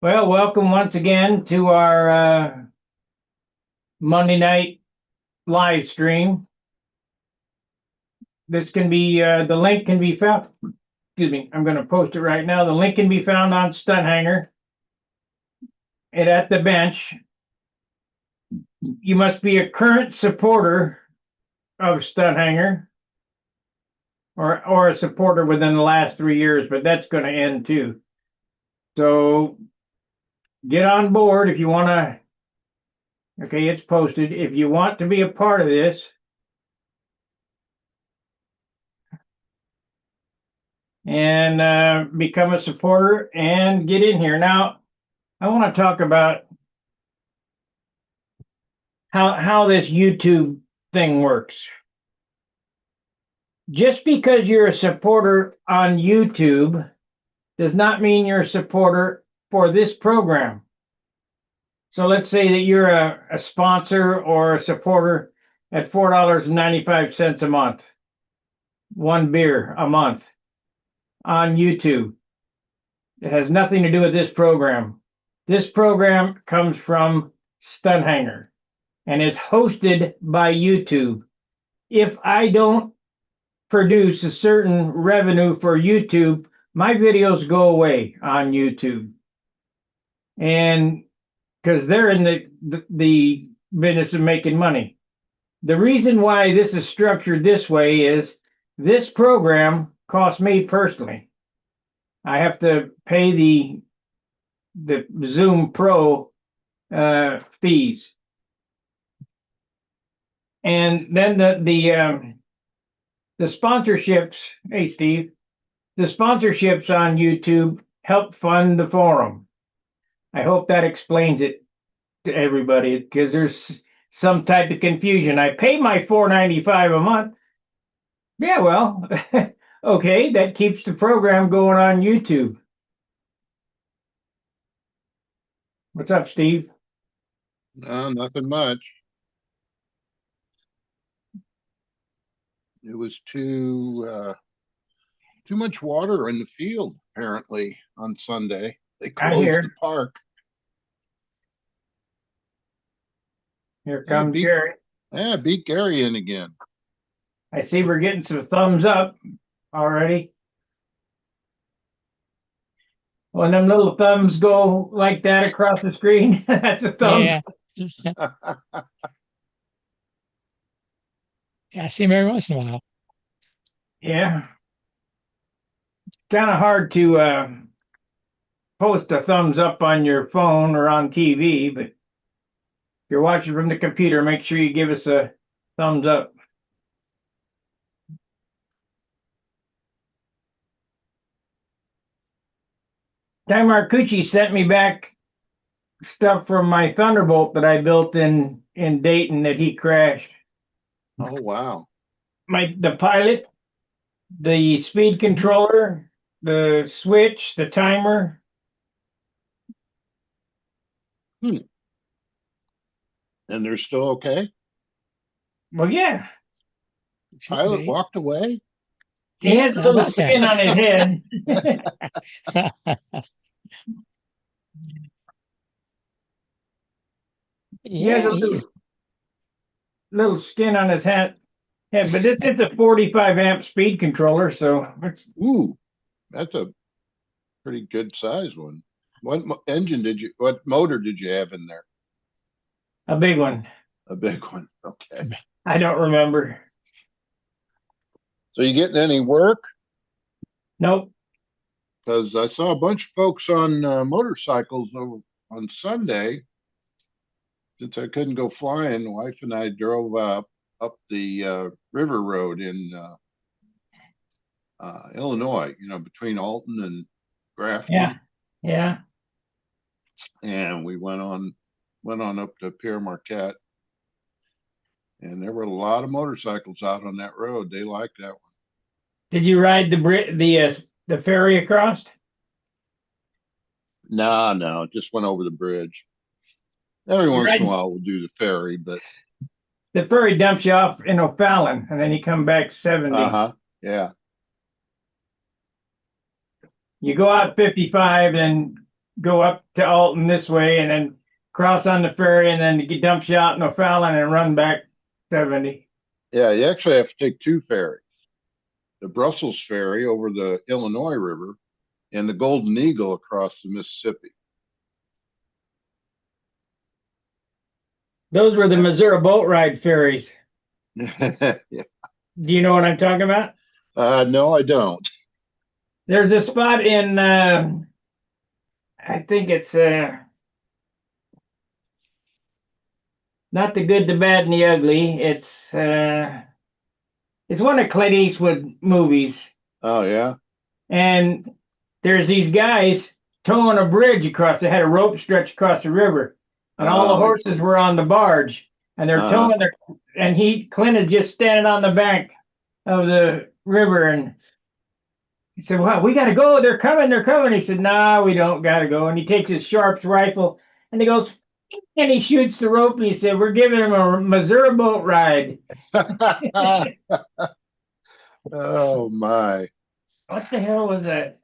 Well, welcome once again to our Monday night live stream. This can be, the link can be found, excuse me, I'm going to post it right now. The link can be found on Stunt Hangar and at the bench. You must be a current supporter of Stunt Hangar or a supporter within the last 3 years, but that's going to end too. So get on board if you want to. Okay, it's posted. If you want to be a part of this, and become a supporter and get in here. Now, I want to talk about how this YouTube thing works. Just because you're a supporter on YouTube does not mean you're a supporter for this program. So let's say that you're a sponsor or a supporter at $4.95 a month, one beer a month on YouTube. It has nothing to do with this program. This program comes from Stunt Hangar and is hosted by YouTube. If I don't produce a certain revenue for YouTube, my videos go away on YouTube. And because they're in the business of making money. The reason why this is structured this way is this program costs me personally. I have to pay the Zoom Pro fees, and then the sponsorships. Hey, Steve, the sponsorships on YouTube help fund the forum. I hope that explains it to everybody because there's some type of confusion. I pay my $4.95 a month. Yeah, well, okay, that keeps the program going on YouTube. What's up, Steve? No, nothing much. It was too much water in the field, apparently, on Sunday. They I closed hear. the park. Here Yeah, comes Gary. beat Gary in again. I see we're getting some thumbs up already. When them little thumbs go like that across the screen, that's a thumbs. Yeah. Yeah, I see him every once in a while. Yeah. Kind of hard to post a thumbs up on your phone or on TV, but if you're watching from the computer, make sure you give us a thumbs up. Ty Marcucci sent me back stuff from my Thunderbolt that I built in Dayton that he crashed. Oh, wow. The pilot, the speed controller, the switch, the timer. And they're still okay? Well, yeah. Pilot walked away? He has a little skin on his head. Yeah, little skin on his head. Yeah, but it's a 45 amp speed controller, so it's Ooh, that's a pretty good size one. What motor did you have in there? a big one. A big one. Okay. I don't remember. So you getting any work? Nope. Because I saw a bunch of folks on motorcycles on Sunday. Since I couldn't go flying, the wife and I drove up the river road in Illinois, between Alton and Grafton. Yeah. Yeah. And we went on up to Pierre Marquette. And there were a lot of motorcycles out on that road. They liked that one. Did you ride the ferry across? No, just went over the bridge. Every once in a while we'll do the ferry, but the ferry dumps you off in O'Fallon and then you come back 70. Yeah. You go out 55 and go up to Alton this way and then cross on the ferry and then you dump you out in O'Fallon and run back 70. Yeah, you actually have to take two ferries. The Brussels ferry over the Illinois River and the Golden Eagle across the Mississippi. Those were the Missouri boat ride ferries. Yeah. Do you know what I'm talking about? No, I don't. There's a spot in, I think it's not the good, the bad, and the ugly. It's one of Clint Eastwood movies, Oh, yeah. and there's these guys towing a bridge across. They had a rope stretched across the river, and all the Oh, horses were on the barge, and they're uh-huh. towing their. And Clint is just standing on the bank of the river, and he said, "Well, we got to go. They're coming. They're coming." He said, "Nah, we don't got to go." And he takes his Sharps rifle, and he goes, and he shoots the rope, and he said, "We're giving him a Missouri boat ride." Oh, my. What the hell was that?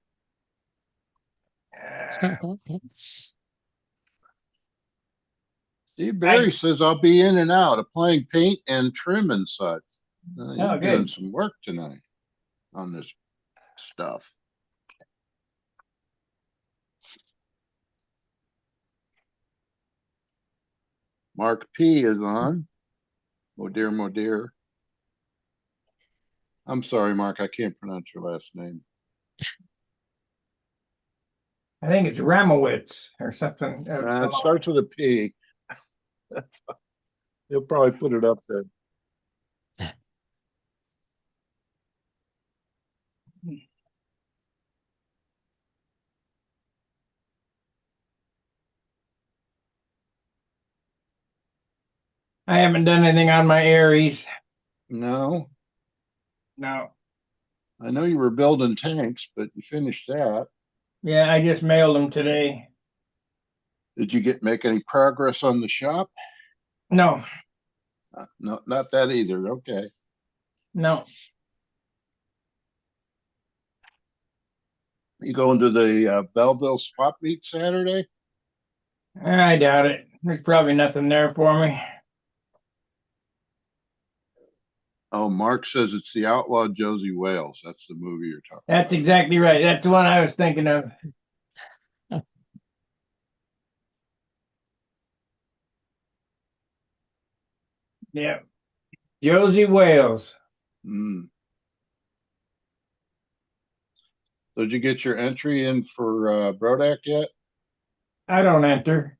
Steve Barry says I'll be in and out applying paint and trim and such. You're Oh, doing good. some work tonight on this stuff. Mark P is on. Oh dear. I'm sorry, Mark. I can't pronounce your last name. I think it's Ramowitz or something. It starts with a P. He'll probably put it up there. I haven't done anything on my Aries. No, No. I know you were building tanks, but you finished that. Yeah, I just mailed them today. Did you make any progress on the shop? No, No, not that either. Okay. no. You going to the Belleville swap meet Saturday? I doubt it. There's probably nothing there for me. Oh, Mark says it's the Outlaw Josie Wales. That's the movie you're talking That's about. exactly right. That's the one I was thinking of. Yeah. Josie Wales. Mm. So did you get your entry in for Brodak yet? I don't enter.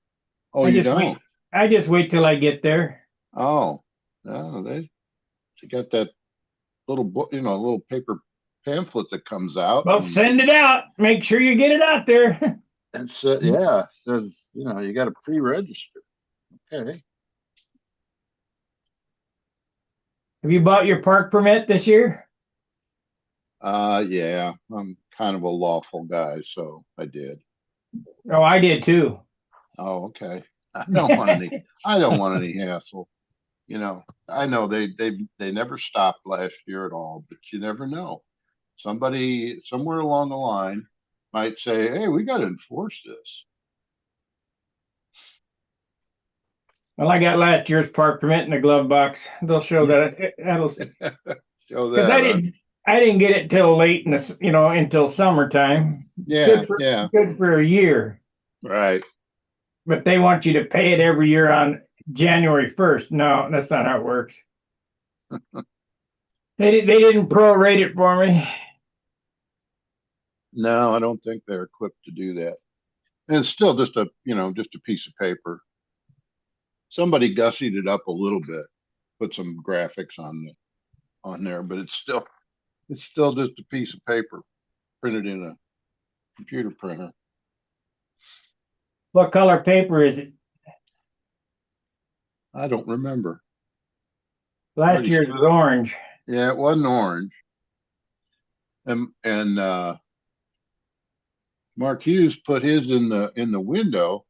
Oh, you don't? I just wait till I get there. Oh, no, they got that little book, little paper pamphlet that comes out. Well, send it out. Make sure you get it out there. And yeah, it says, you got to pre-register. Okay. Have you bought your park permit this year? Yeah, I'm kind of a lawful guy, so I did. Oh, I did too. Oh, okay. I don't want any hassle. I know they never stopped last year at all, but you never know. Somebody somewhere along the line might say, "Hey, we got to enforce this." Well, I got last year's park permit in the glove box. They'll show that. That'll Show because that. I didn't get it till late in the until summertime. Yeah, Good for a year. right. But they want you to pay it every year on January 1st. No, that's not how it works. They didn't prorate it for me. No, I don't think they're equipped to do that. And it's still just a piece of paper. Somebody gussied it up a little bit, put some graphics on there, but it's still just a piece of paper printed in a computer printer. What color paper is it? I don't remember. Last year's was orange. Yeah, it wasn't orange. And Mark Hughes put his in the window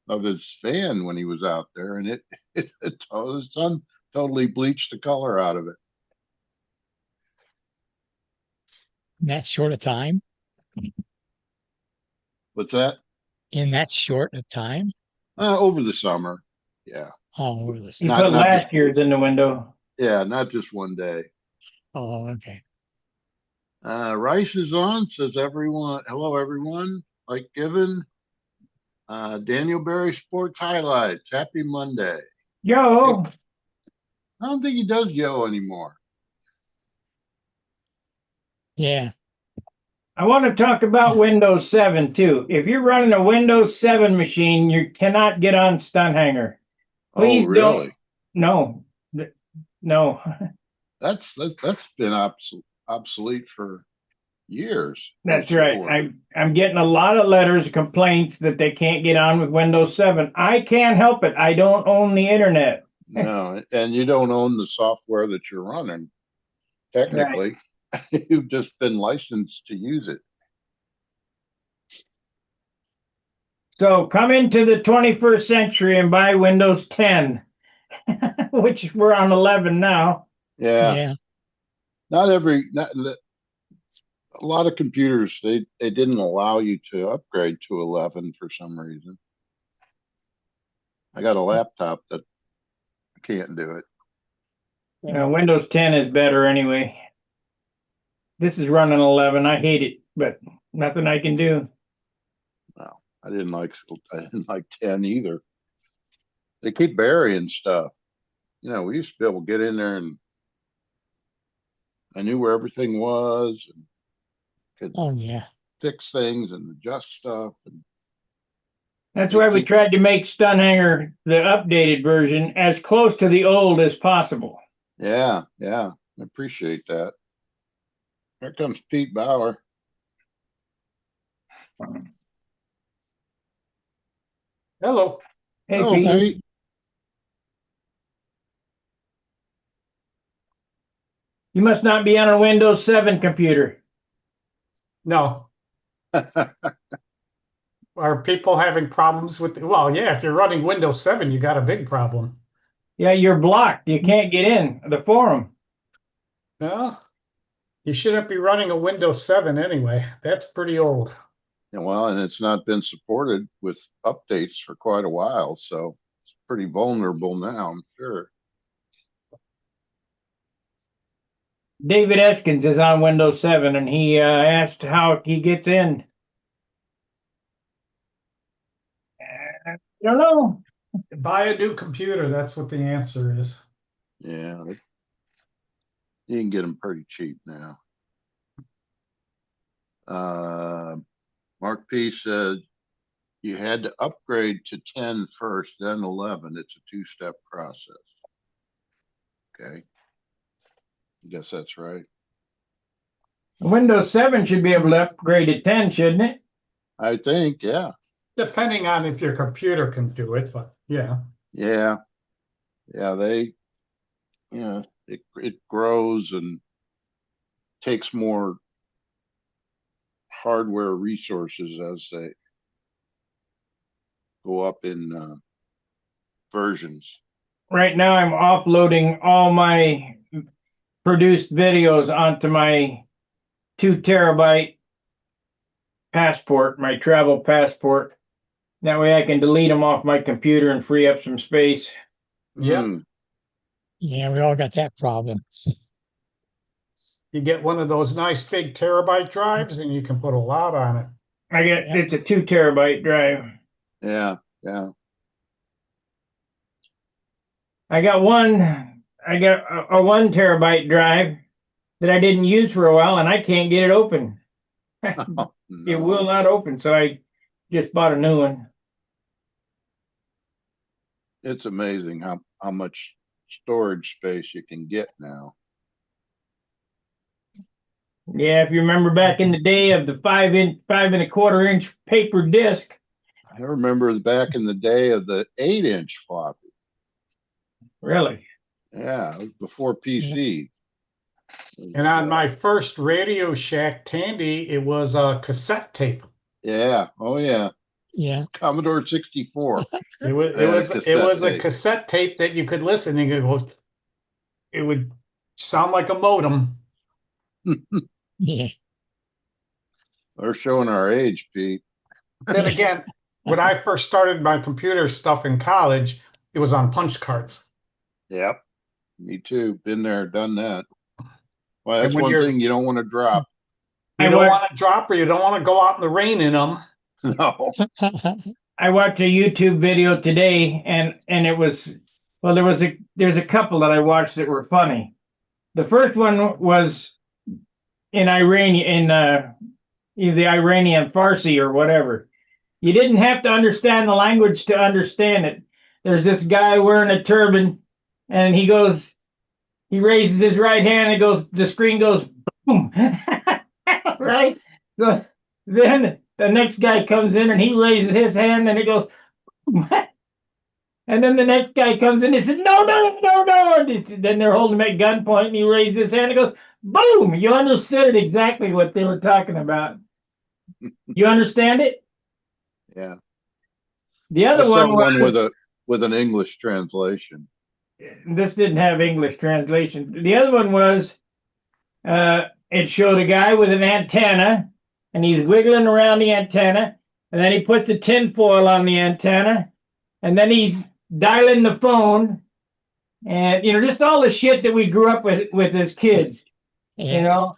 of his van when he was out there, and the sun totally bleached the color out of it. In that short a time? What's that? in that short of time? Over the summer. Yeah. Oh, over this. You Not put not just last year's in the window. yeah, not just one day. Oh, okay. Rice is on, says everyone. Hello, everyone. Like given. Daniel Berry Sports Highlights. Happy Monday. Yo, I don't think he does yo anymore. Yeah. I want to talk about Windows 7 too. If you're running a Windows 7 machine, you cannot get on Stunt Hangar. Oh, Please don't. really? No, no. That's been obsolete for years or That's right. support. I'm getting a lot of letters, complaints that they can't get on with Windows 7. I can't help it. I don't own the internet. No, and you don't own the software that you're running. Right. Technically, you've just been licensed to use it. So come into the 21st century and buy Windows 10, which we're on 11 now. Yeah, Yeah. not a lot of computers they didn't allow you to upgrade to 11 for some reason. I got a laptop that can't do it. Windows 10 is better anyway. This is running 11. I hate it, but nothing I can do. Well, I didn't like 10 either. They keep burying stuff. We used to be able to get in there and I knew where everything was and could Oh, yeah. fix things and adjust stuff. And That's they why we keep, tried to make Stun Hangar, the updated version, as close to the old as possible. yeah, I appreciate that. Here comes Pete Bauer. Hello. Hey, Hello, Pete. Pete. You must not be on a Windows 7 computer. No. Are people having problems with well, yeah, if you're running Windows 7, you got a big problem. Yeah, you're blocked. You can't get in the forum. Well, you shouldn't be running a Windows 7 anyway. That's pretty old. Well, and it's not been supported with updates for quite a while, so it's pretty vulnerable now, I'm sure. David Eskins is on Windows 7, and he asked how he gets in. I don't know. Buy a new computer. That's what the answer is. Yeah, you can get them pretty cheap now. Mark P said you had to upgrade to 10 first, then 11. It's a two-step process. Okay. I guess that's right. Windows 7 should be able to upgrade to 10, shouldn't it? I think, yeah. Depending on if your computer can do it, but yeah. Yeah. Yeah, it grows and takes more hardware resources as they go up in versions. Right now, I'm offloading all my produced videos onto my 2 terabyte passport, my travel passport. That way I can delete them off my computer and free up some space. Yeah. Hmm. Yeah, we all got that problem. You get one of those nice big terabyte drives and you can put a lot on it. Yeah. It's a 2 terabyte drive. Yeah. I got a 1 terabyte drive that I didn't use for a while and I can't get it open. Oh, It will no. not open, so I just bought a new one. It's amazing how much storage space you can get now. Yeah, if you remember back in the day of the 5.25 inch paper disc. I remember back in the day of the 8-inch floppy. Really? Yeah, it was before PC. And on my first Radio Shack Tandy, it was a cassette tape. Yeah. Oh yeah. Yeah. Commodore 64. It was I had a cassette a tape. cassette tape that you could listen and it would sound like a modem. Yeah. They're showing our age, Pete. Then again, when I first started my computer stuff in college, it was on punch cards. Yep. Me too. Been there, done that. Well, And that's when one you're thing you don't want to drop. you I don't watched- want to drop or you don't want to go out in the rain in them. No. I watched a YouTube video today, and it was, well, there's a couple that I watched that were funny. The first one was in either the Iranian Farsi or whatever. You didn't have to understand the language to understand it. There's this guy wearing a turban, and he raises his right hand, and the screen goes boom, right? So then the next guy comes in, and he raises his hand, and it goes boom. And then the next guy comes in and says, no, no, no, no. And then they're holding him at gunpoint, and he raises his hand and goes, boom. You understood exactly what they were talking about. You understand it? Yeah. The I other saw one one was, with an English translation. this didn't have English translation. The other one was, it showed a guy with an antenna, and he's wiggling around the antenna, and then he puts a tin foil on the antenna, and then he's dialing the phone, and just all the shit that we grew up with as kids. Yeah.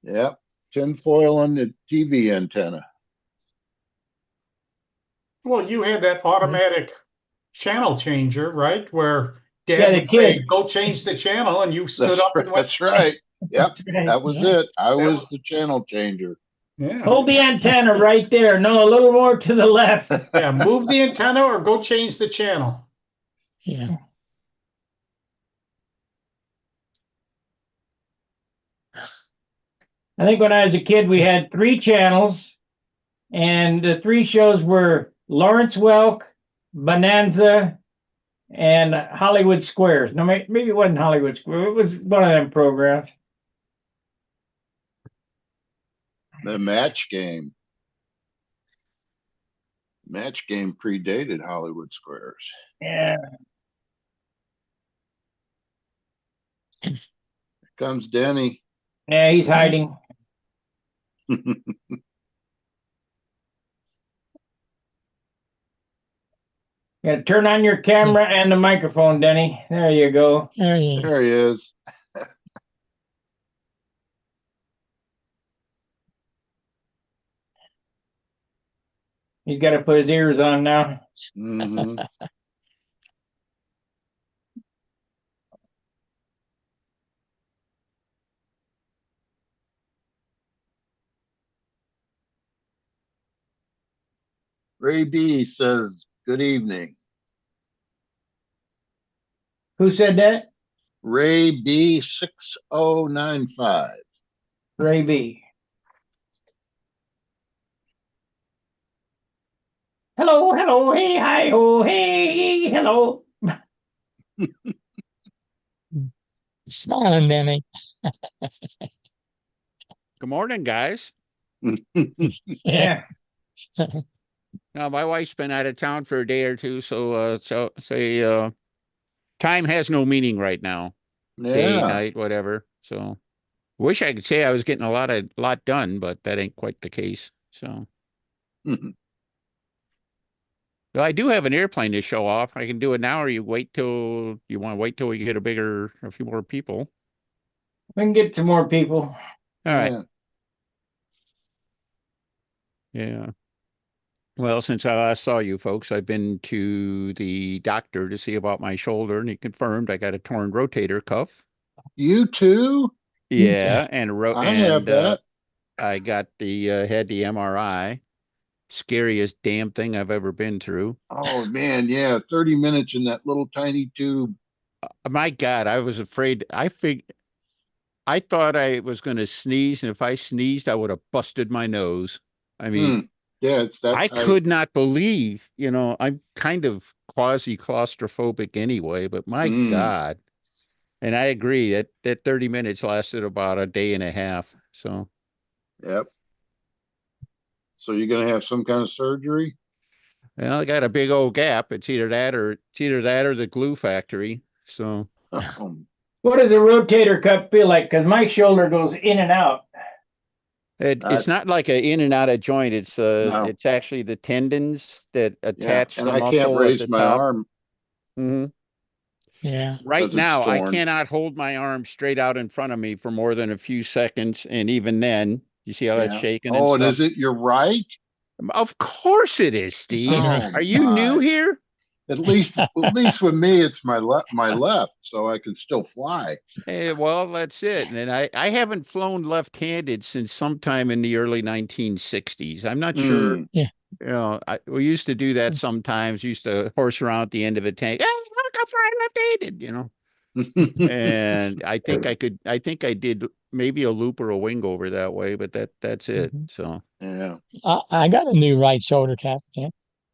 Yep. Tinfoil on the TV antenna. Well, you had that automatic channel changer, right? Where Yeah, Dad the would say, kid. "Go change the channel," and you stood That's up right. and went. That's right. Yep. That was Yeah. it. I That was was- the channel changer. Yeah, Hold the antenna right there. No, a little more to the left. yeah. Move the antenna or go change the channel. Yeah. I think when I was a kid, we had 3 channels, and the 3 shows were Lawrence Welk, Bonanza, and Hollywood Squares. No, maybe it wasn't Hollywood Square. It was one of them programs. The match game. Match game predated Hollywood Squares. Yeah. Here comes Denny. Yeah, he's hiding. Yeah, turn on your camera and the microphone, Denny. There you go. There you There he is. He's got to put his ears on now. Mhm. Ray B says, good evening. Who said that? Ray B 6095. Ray B. Hello, hello, hey, hi, ho, hey, hello. smiling, Denny. Good morning, guys. Yeah. My wife's been out of town for a day or two, so time has no meaning right now. Day, Yeah. night, whatever. So wish I could say I was getting a lot done, but that ain't quite the case. So well, I do have an airplane to show off. I can do it now, or you want to wait till we get a few more people. We can get some more people. All right. Yeah. Yeah. Well, since I last saw you folks, I've been to the doctor to see about my shoulder, and he confirmed I got a torn rotator cuff. You too? Yeah, and I have that. I got had the MRI. Scariest damn thing I've ever been through. Oh man, yeah. 30 minutes in that little tiny tube. My God, I was afraid. I thought I was going to sneeze, and if I sneezed, I would have busted my nose. I mean, Yeah, it's that I tight. could not believe, I'm kind of quasi claustrophobic anyway, but my God. And I agree that 30 minutes lasted about a day and a half. So, Yep. So you're gonna have some kind of surgery? well, I got a big old gap. It's either that or the glue factory. So, Oh, What does a rotator cuff feel like? Because my shoulder goes in and out. It's not like a in and out of joint. No. It's actually the tendons that Yeah, attach and the I can't muscle at raise the my top. arm hmm Yeah. Right because it's now, I torn. cannot hold my arm straight out in front of me for more than a few seconds, and even then, you see how that's Yeah. shaking and Oh, and stuff. is it your right? Of course it is, Steve. Oh Are you new my. here? At least with me, it's my left, so I can still fly. Well, that's it. And I haven't flown left-handed since sometime in the early 1960s. I'm not sure. Mm. Yeah. We used to do that sometimes. Used to horse around at the end of a tank. Hey, look, I'm flying left-handed. And I think I did maybe a loop or a wing over that way, but that's it. Mhm. So, Yeah. I got a new right shoulder cap. Yeah.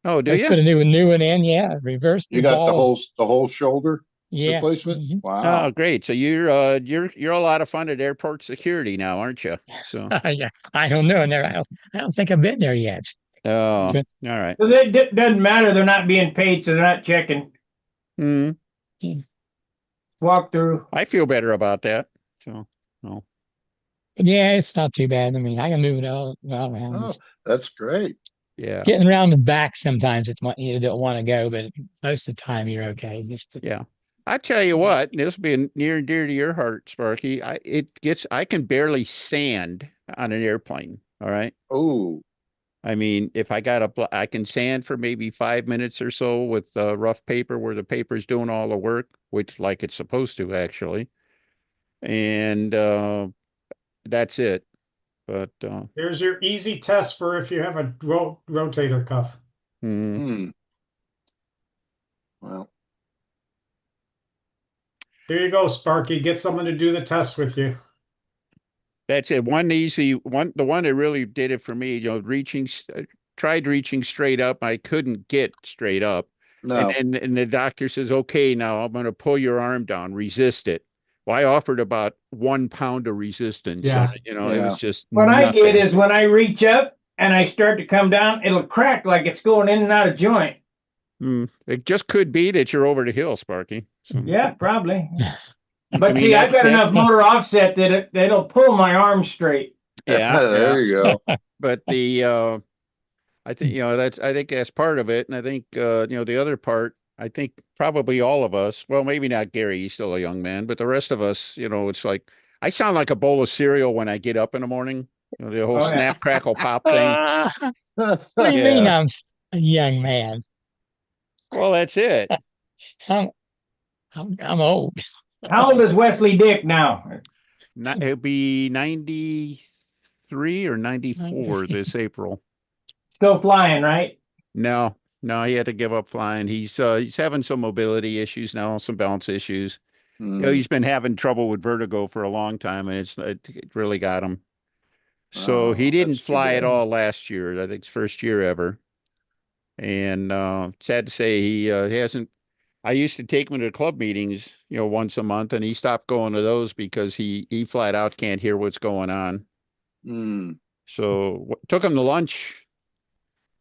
oh, do They you? put a new one in. Yeah. Reverse You the got balls. the whole shoulder Yeah. replacement? Mhm. Oh, Wow. great. So you're a lot of fun at airport security now, aren't you? So, Yeah. I don't know. I don't think I've been there yet. oh, But- all right. So that doesn't matter. They're not being paid, so they're not checking. Hmm. Walk through. I feel better about that. So, no. But yeah, it's not too bad. I mean, I can move it all around. Oh, It's that's great. Yeah. getting around the back sometimes it's what you don't want to go, but most of the time you're okay. Just Yeah. I tell you what, this will be near and dear to your heart, Sparky. I can barely sand on an airplane. All right. Oh, I mean, if I can sand for maybe 5 minutes or so with rough paper where the paper's doing all the work, which like it's supposed to actually. And that's it. But Here's your easy test for if you have a rotator cuff. mm, well, Here you go, Sparky. Get someone to do the test with you. that's it. The one that really did it for me, tried reaching straight up. I couldn't get straight up. no. And the doctor says, okay, now I'm going to pull your arm down, resist it. Well, I offered about 1 pound of resistance. Yeah. It Yeah. was just What I get nothing. is when I reach up and I start to come down, it'll crack like it's going in and out of joint. It just could be that you're over the hill, Sparky. So, Yeah, probably. I But mean, see, I've got that- enough motor offset that it'll pull my arm straight. yeah, There you go. but I think that's part of it. And I think, the other part, I think probably all of us, well, maybe not Gary, he's still a young man, but the rest of us, it's like, I sound like a bowl of cereal when I get up in the morning, the whole Oh, yeah. snap, crackle, pop thing. what do you mean Yeah. I'm a young man? Well, that's it. I'm I'm old. How old is Wesley Dick now? It'll be 93 or 94 this April. Still flying, right? No, he had to give up flying. He's having some mobility issues now, some balance issues. Mm. He's been having trouble with vertigo for a long time, and it really got him. So Oh, he didn't that's too fly at bad. all last year. I think it's first year ever. And sad to say, he hasn't. I used to take him to club meetings, once a month, and he stopped going to those because he flat out can't hear what's going on. Mm. So took him to lunch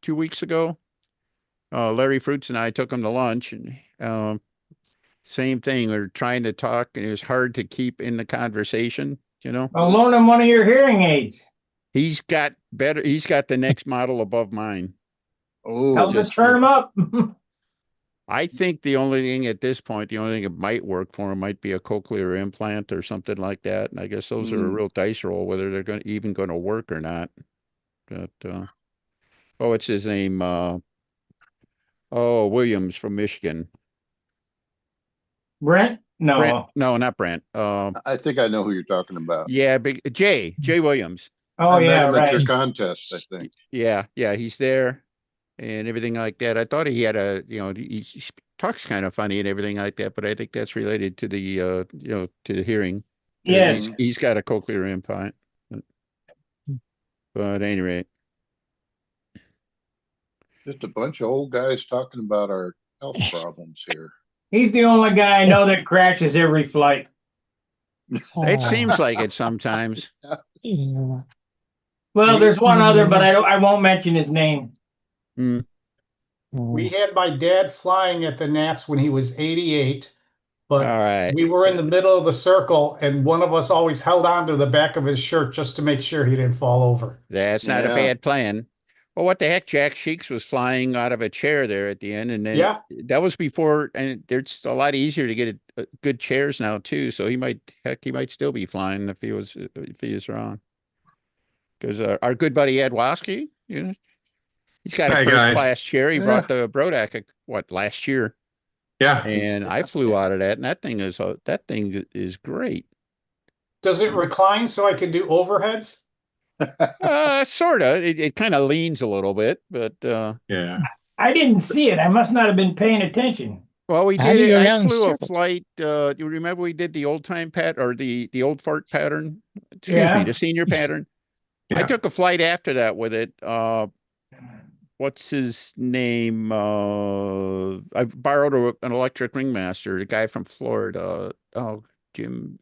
2 weeks ago. Larry Fruits and I took him to lunch, and same thing. We were trying to talk, and it was hard to keep in the conversation. Well, loan him one of your hearing aids. He's got the next model above mine. Oh, Tell him to just- turn him up. I think the only thing at this point, the only thing that might work for him might be a cochlear implant or something like that. And I guess those are a real dice roll, whether they're even going to work or not. But what's his name? Williams from Michigan. Brent? No. Brent? No, not Brent. I think I know who you're talking about. Yeah, Jay Williams. Oh, I met yeah, him at your right. contest, I think. Yeah, he's there and everything like that. I thought he had he talks kind of funny and everything like that, but I think that's related to the to the hearing. Yes. He's got a cochlear implant. But at any rate, Just a bunch of old guys talking about our health problems here. He's the only guy I know that crashes every flight. it seems like it sometimes. Yeah. Well, there's one other, but I won't mention his name. We had my dad flying at the Nats when he was 88, But right. we were in the middle of the circle, and one of us always held on to the back of his shirt just to make sure he didn't fall over. That's not a Yeah. bad plan. Well, what the heck? Jack Sheeks was flying out of a chair there at the end, and then Yeah. that was before. And it's a lot easier to get good chairs now too. So he might still be flying if he is wrong. Because our good buddy Ed Waskey, he's got a Hi, first guys. class chair. He Yeah. brought the Brodak last year, Yeah. and I flew out of that, and that thing is great. Does it recline so I can do overheads? Sorta. It kind of leans a little bit, but Yeah. I didn't see it. I must not have been paying attention. well, we How did do you it. go I around in flew a circles? flight. You remember we did the old time or the old fart pattern? Excuse me, Yeah. the senior pattern. I Yeah. took a flight after that with it. What's his name? I borrowed an electric ringmaster, the guy from Florida. Oh, Jim.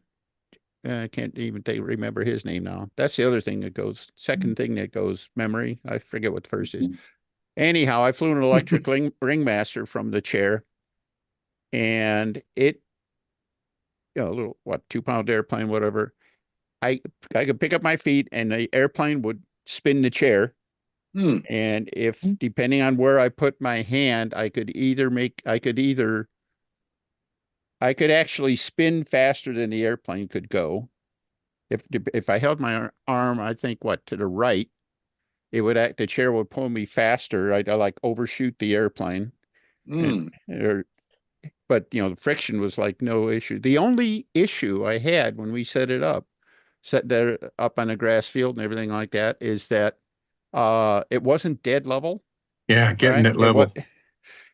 I can't even remember his name now. That's the other thing that goes. Second thing that goes, memory. I forget what the first is. Anyhow, I flew an electric ringmaster from the chair, and it, a little 2-pound airplane, whatever. I could pick up my feet, and the airplane would spin the chair. Hmm. And if depending on where I put my hand, I could actually spin faster than the airplane could go. If I held my arm, I think to the right, the chair would pull me faster. I'd like overshoot the airplane. Hmm. But the friction was like no issue. The only issue I had when we set there up on a grass field and everything like that is that it wasn't dead level, Yeah. Getting right? it level.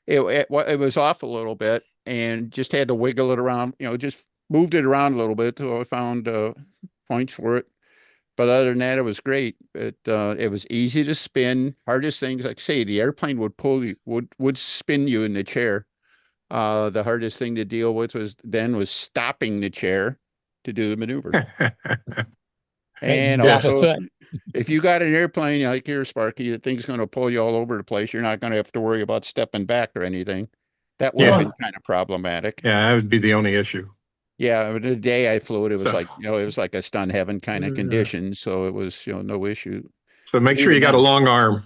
It was off a little bit and just had to wiggle it around, just moved it around a little bit till I found points for it. But other than that, it was great. It was easy to spin. Hardest things, like say, the airplane would pull you, would spin you in the chair. The hardest thing to deal with was stopping the chair to do the maneuver. And Drop a also, foot. if you got an airplane like here, Sparky, the thing's going to pull you all over the place. You're not going to have to worry about stepping back or anything. That would have Yeah. been kind of problematic. Yeah. That would be the only issue. Yeah, but the day I flew it, it was So- like, it was like a stun heaven kind of Yeah. condition. So it was, no issue. So make sure you got a long arm.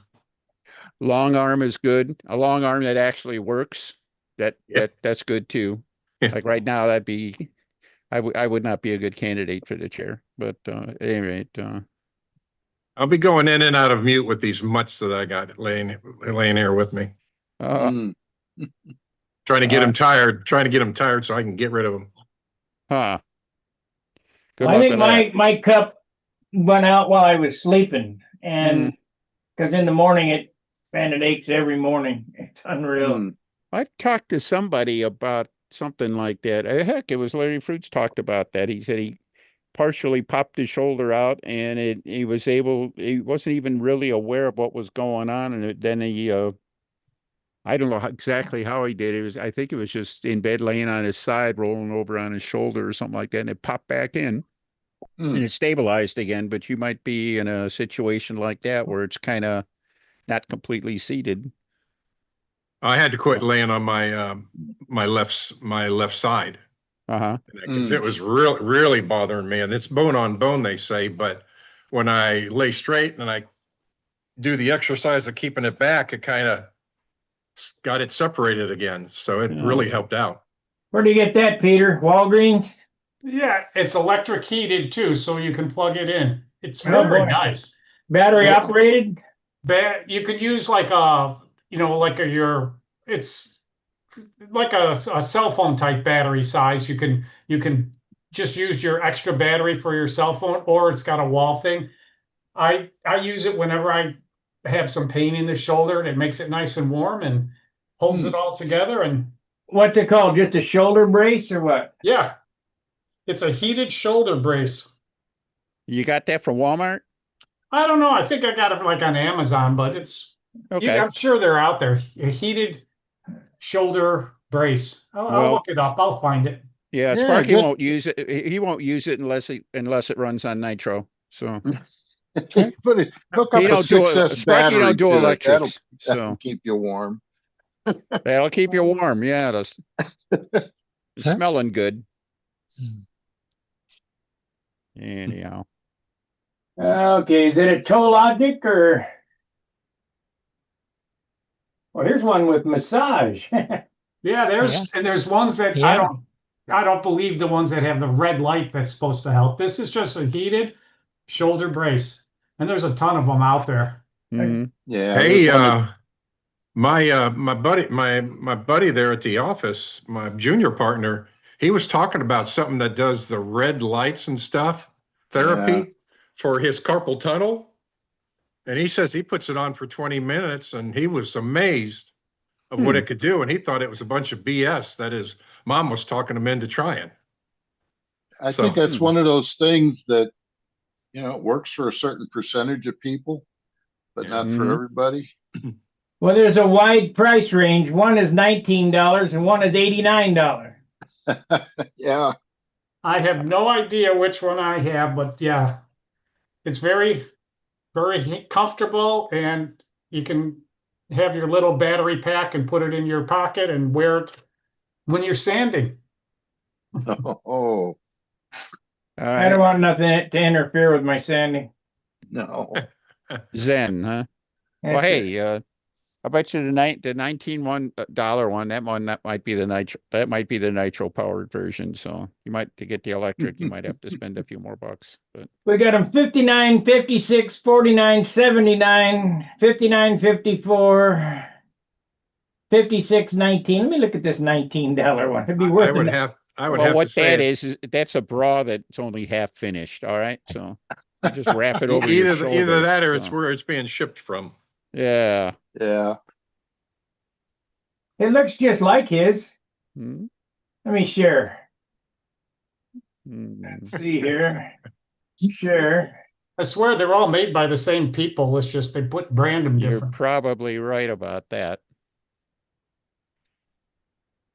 Long arm is good. A long arm that actually works. Yeah. That's good too. Yeah. Like right now, I would not be a good candidate for the chair. But at any rate, I'll be going in and out of mute with these mutts that I got laying here with me. Hmm. Trying to get them tired. Trying to get them tired so I can get rid of them. huh. Good Well, I luck think with that. my cup went out while I was sleeping, and because in the morning it aches every morning. It's unreal. Hmm. I've talked to somebody about something like that. Heck, it was Larry Fruits talked about that. He said he partially popped his shoulder out, and he wasn't even really aware of what was going on, and then he I don't know exactly how he did it. I think it was just in bed, laying on his side, rolling over on his shoulder or something like that, and it popped back in. Hmm. And it stabilized again. But you might be in a situation like that where it's kind of not completely seated. I had to quit laying on my left side. Uh-huh. Because it was really bothering me. And it's bone on bone, they say. But when I lay straight and I do the exercise of keeping it back, it kind of got it separated again. So it really helped out. Where do you get that, Peter? Walgreens? Yeah, it's electric heated too, so you can plug it in. It's Oh, very boy. nice. Battery operated? You could use like it's like a cell phone type battery size. You can just use your extra battery for your cell phone, or it's got a wall thing. I use it whenever I have some pain in the shoulder, and it makes it nice and warm and holds it all together. And What's it called? Just a shoulder brace or what? yeah, it's a heated shoulder brace. You got that from Walmart? I don't know. I think I got it like on Amazon, but Okay. I'm sure they're out there. A heated shoulder brace. I'll Well- look it up. I'll find it. Yeah, Yeah, Sparky good. won't use it. He won't use it unless it runs on nitro. So But hook up He a don't do 6S Sparky battery don't do to it. electrics. That'll So keep you warm. that'll keep you warm. Yeah, Huh? smelling good. Hmm. Anyhow. Okay, is it a toe logic or? Well, here's one with massage. Yeah, Yeah. there's ones that Yeah. I don't believe the ones that have the red light that's supposed to help. This is just a heated shoulder brace. And there's a ton of them out there. Mhm. Yeah. Hey, there's one that- my buddy there at the office, my junior partner, he was talking about something that does the red lights and stuff, therapy for his carpal tunnel. And he says he puts it on for 20 minutes and he was amazed of what it could do. And he thought it was a bunch of BS that his mom was talking him into trying. I So- think that's one of those things that, it works for a certain percentage of people, but not for Mhm. everybody. Well, there's a wide price range. One is $19 and one is $89. Yeah. I have no idea which one I have, but yeah, it's very, very comfortable, and you can have your little battery pack and put it in your pocket and wear it when you're sanding. Oh, All I don't right. want nothing to interfere with my sanding. no. Zen, huh? Well, That's it. hey, I bet you the $19 one, that might be the nitro powered version. So you might, to get the electric, you might have to spend a few more bucks. But We got them 59, 56, 49, 79, 59, 54, 56, 19. Let me look at this $19 one. It'd be I worth would it. have, I would well, have to what say that is that's a bra that's only half finished. All right, so you just wrap it over your either shoulder. that or it's so, where it's being shipped from. yeah. Yeah. It looks just like his. Hmm. Let me share. Hmm. Let's see here. Share. I swear they're all made by the same people. It's just they brand them You're different. probably right about that.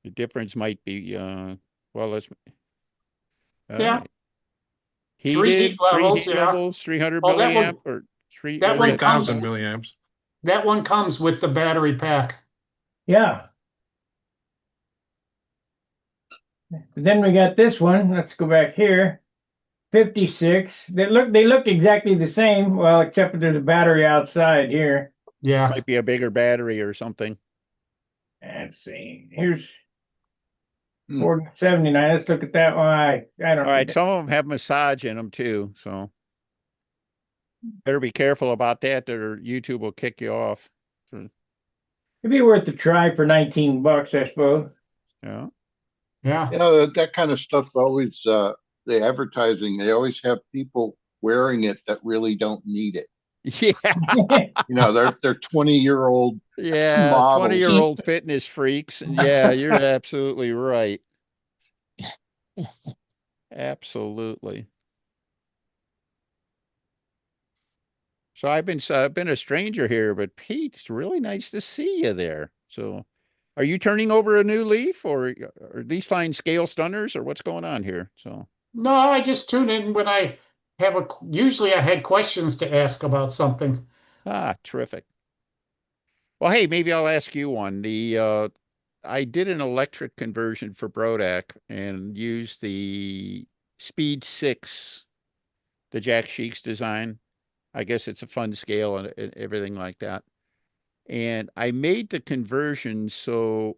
The difference might be, well, let's. All Yeah. right. Three heat Heated, three levels, heat yeah. levels, 300 Oh, that one- milliamp, or three. that what one is it? 3,000 comes- milliamps. That one comes with the battery pack. Yeah. Then we got this one. Let's go back here. 56. They look exactly the same. Well, except that there's a battery outside here. Yeah. Might be a bigger battery or something. Let's see. Here's Hmm. 479. Let's look at that one. I don't. All right, some of them have massage in them too, so better be careful about that, or YouTube will kick you off. It'd be worth the try for $19, I suppose. Yeah. Yeah. That kind of stuff always, the advertising, they always have people wearing it that really don't need it. Yeah. They're 20-year-old Yeah. models. 20-year-old fitness freaks. Yeah, you're absolutely right. Absolutely. So I've been a stranger here, but Pete, it's really nice to see you there. So are you turning over a new leaf, or are these fine scale stunners, or what's going on here? So No, I just tune in when I have usually I had questions to ask about something. terrific. Well, hey, maybe I'll ask you one. I did an electric conversion for Brodak and used the Speed 6, the Jack Sheeks design. I guess it's a fun scale and everything like that. And I made the conversion so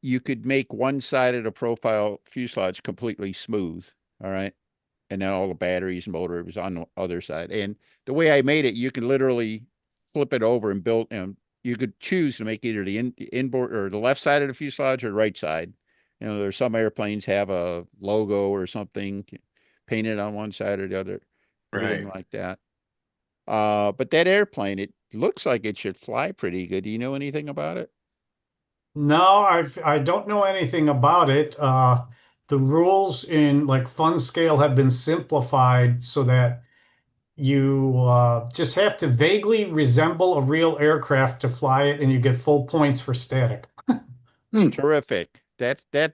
you could make one side of the profile fuselage completely smooth. All right. And then all the batteries and motor was on the other side. And the way I made it, you can literally flip it over and build, and you could choose to make either the inboard or the left side of the fuselage or the right side. There's some airplanes have a logo or something painted on one side or the other, everything like that. But that airplane, it looks like it should fly pretty good. Do you know anything about it? No, I don't know anything about it. The rules in like fun scale have been simplified so that you just have to vaguely resemble a real aircraft to fly it, and you get full points for static. Terrific.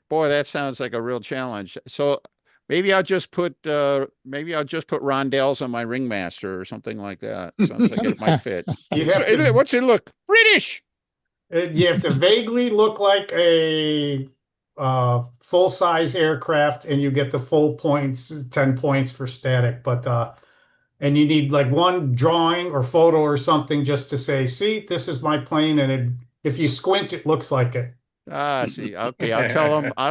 Boy, that sounds like a real challenge. So maybe I'll just put rondelles on my ringmaster or something like that. Sounds like it might fit. What's it look? British. You have to vaguely look like a full-size aircraft, and you get the full points, 10 points for static. But and you need like one drawing or photo or something just to say, see, this is my plane, and if you squint, it looks like it. Ah, see, okay, I'll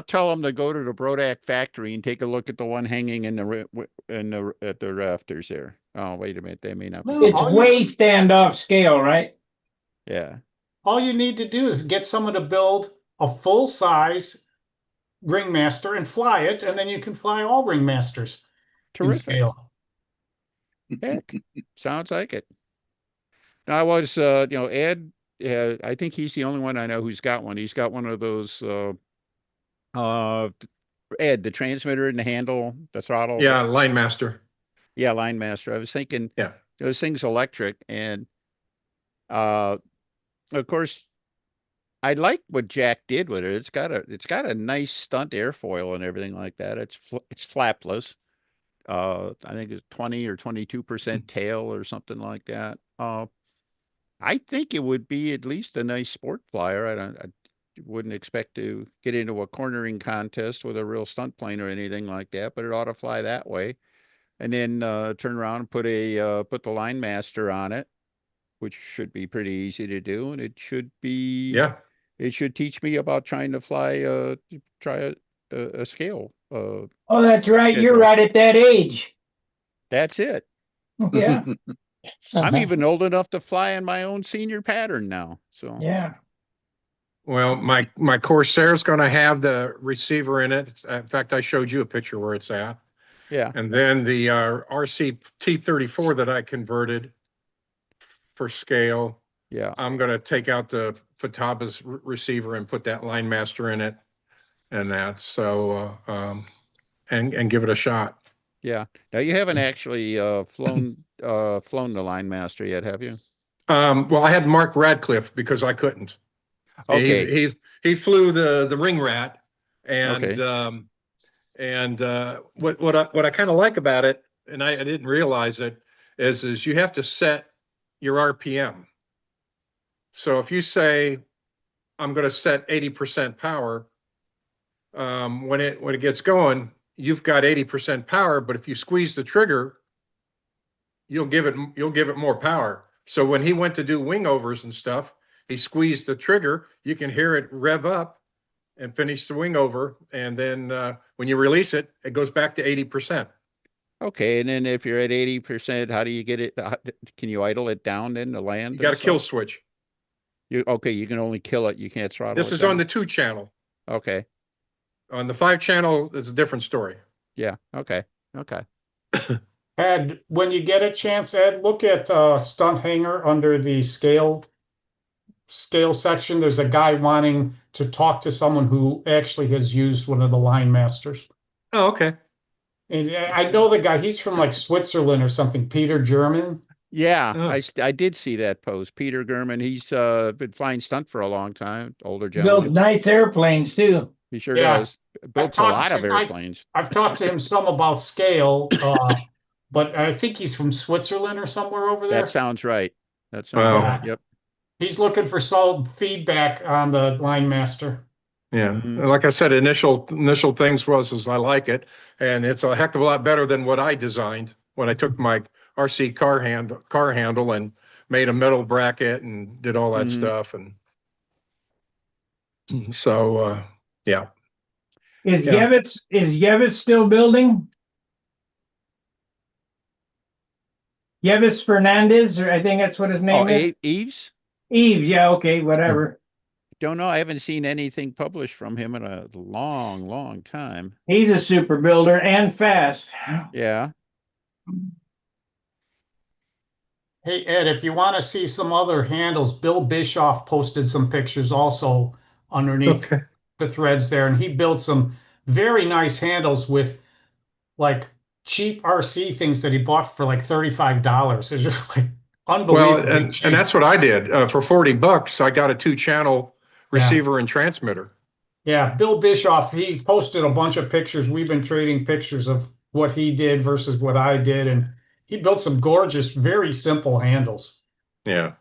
tell them to go to the Brodak factory and take a look at the one hanging in at the rafters there. Oh, wait a minute, they may not be. No, It's way standoff scale, right? Yeah. All you need to do is get someone to build a full-size ringmaster and fly it, and then you can fly all ringmasters in Terrific. scale. Heck, sounds like it. I was, Ed, I think he's the only one I know who's got one. He's got one of those, Ed, the transmitter and the handle, the throttle. Yeah, line master. Yeah, line master. I was thinking, Yeah. those things electric, and of course, I like what Jack did with it. It's got a nice stunt airfoil and everything like that. It's flapless. I think it's 20 or 22% tail or something like that. I think it would be at least a nice sport flyer. I wouldn't expect to get into a cornering contest with a real stunt plane or anything like that, but it ought to fly that way. And then turn around and put the line master on it, which should be pretty easy to do, and it should be. Yeah. It should teach me about trying to fly, try a scale. Oh, that's right. You're Schedule. right at that age. That's it. Yeah. I'm even old enough to fly in my own senior pattern now. So Yeah. Well, my Corsair's going to have the receiver in it. In fact, I showed you a picture where it's at. yeah, And then the RC T34 that I converted for scale, yeah, I'm going to take out the Fataba's receiver and put that line master in it and that. So, and give it a shot. yeah. Now you haven't actually flown the line master yet, have you? Well, I had Mark Radcliffe because I couldn't. Okay. He flew the ring rat, and Okay. What I kind of like about it, and I didn't realize it, is you have to set your RPM. So if you say I'm going to set 80% power, when it gets going, you've got 80% power, but if you squeeze the trigger, you'll give it more power. So when he went to do wing overs and stuff, he squeezed the trigger. You can hear it rev up and finish the wing over, and then when you release it, it goes back to 80%. Okay, and then if you're at 80%, how do you get it? Can you idle it down then to land? You got a kill switch. You can only kill it. You can't throttle This it is down? on the 2-channel. Okay. On the 5-channel, it's a different story. Yeah. Okay. Okay. Ed, when you get a chance, Ed, look at Stunt Hangar under the scale section. There's a guy wanting to talk to someone who actually has used one of the line masters. Oh, okay. And I know the guy, he's from like Switzerland or something, Peter German. Yeah, Oh. I did see that post. Peter German, he's been flying stunt for a long time, older Build gentleman. nice airplanes too. He sure Yeah. does. Built a lot of airplanes. I've talked to him some about scale, but I think he's from Switzerland or somewhere over there. That sounds right. That sounds Wow. right. Yep. He's looking for solid feedback on the line master. Yeah. Mhm. Like I said, initial things was I like it, and it's a heck of a lot better than what I designed when I took my RC car handle and made a metal bracket and did all that Mhm. stuff. And so, yeah. Is Yeah. Yevitz still building? Yevis Fernandez, or I think that's what his name Oh, is. Eves? Eve, yeah, okay, whatever. Don't know. I haven't seen anything published from him in a long, long time. He's a super builder and fast. Yeah. Hey, Ed, if you want to see some other handles, Bill Bischoff posted some pictures also underneath Okay. the threads there, and he built some very nice handles with like cheap RC things that he bought for like $35. It's just like Well, unbelievably cheap. and that's what I did. For $40, I got a 2-channel receiver and transmitter. Yeah, Bill Bischoff, he posted a bunch of pictures. We've been trading pictures of what he did versus what I did, and he built some gorgeous, very simple handles. Yeah.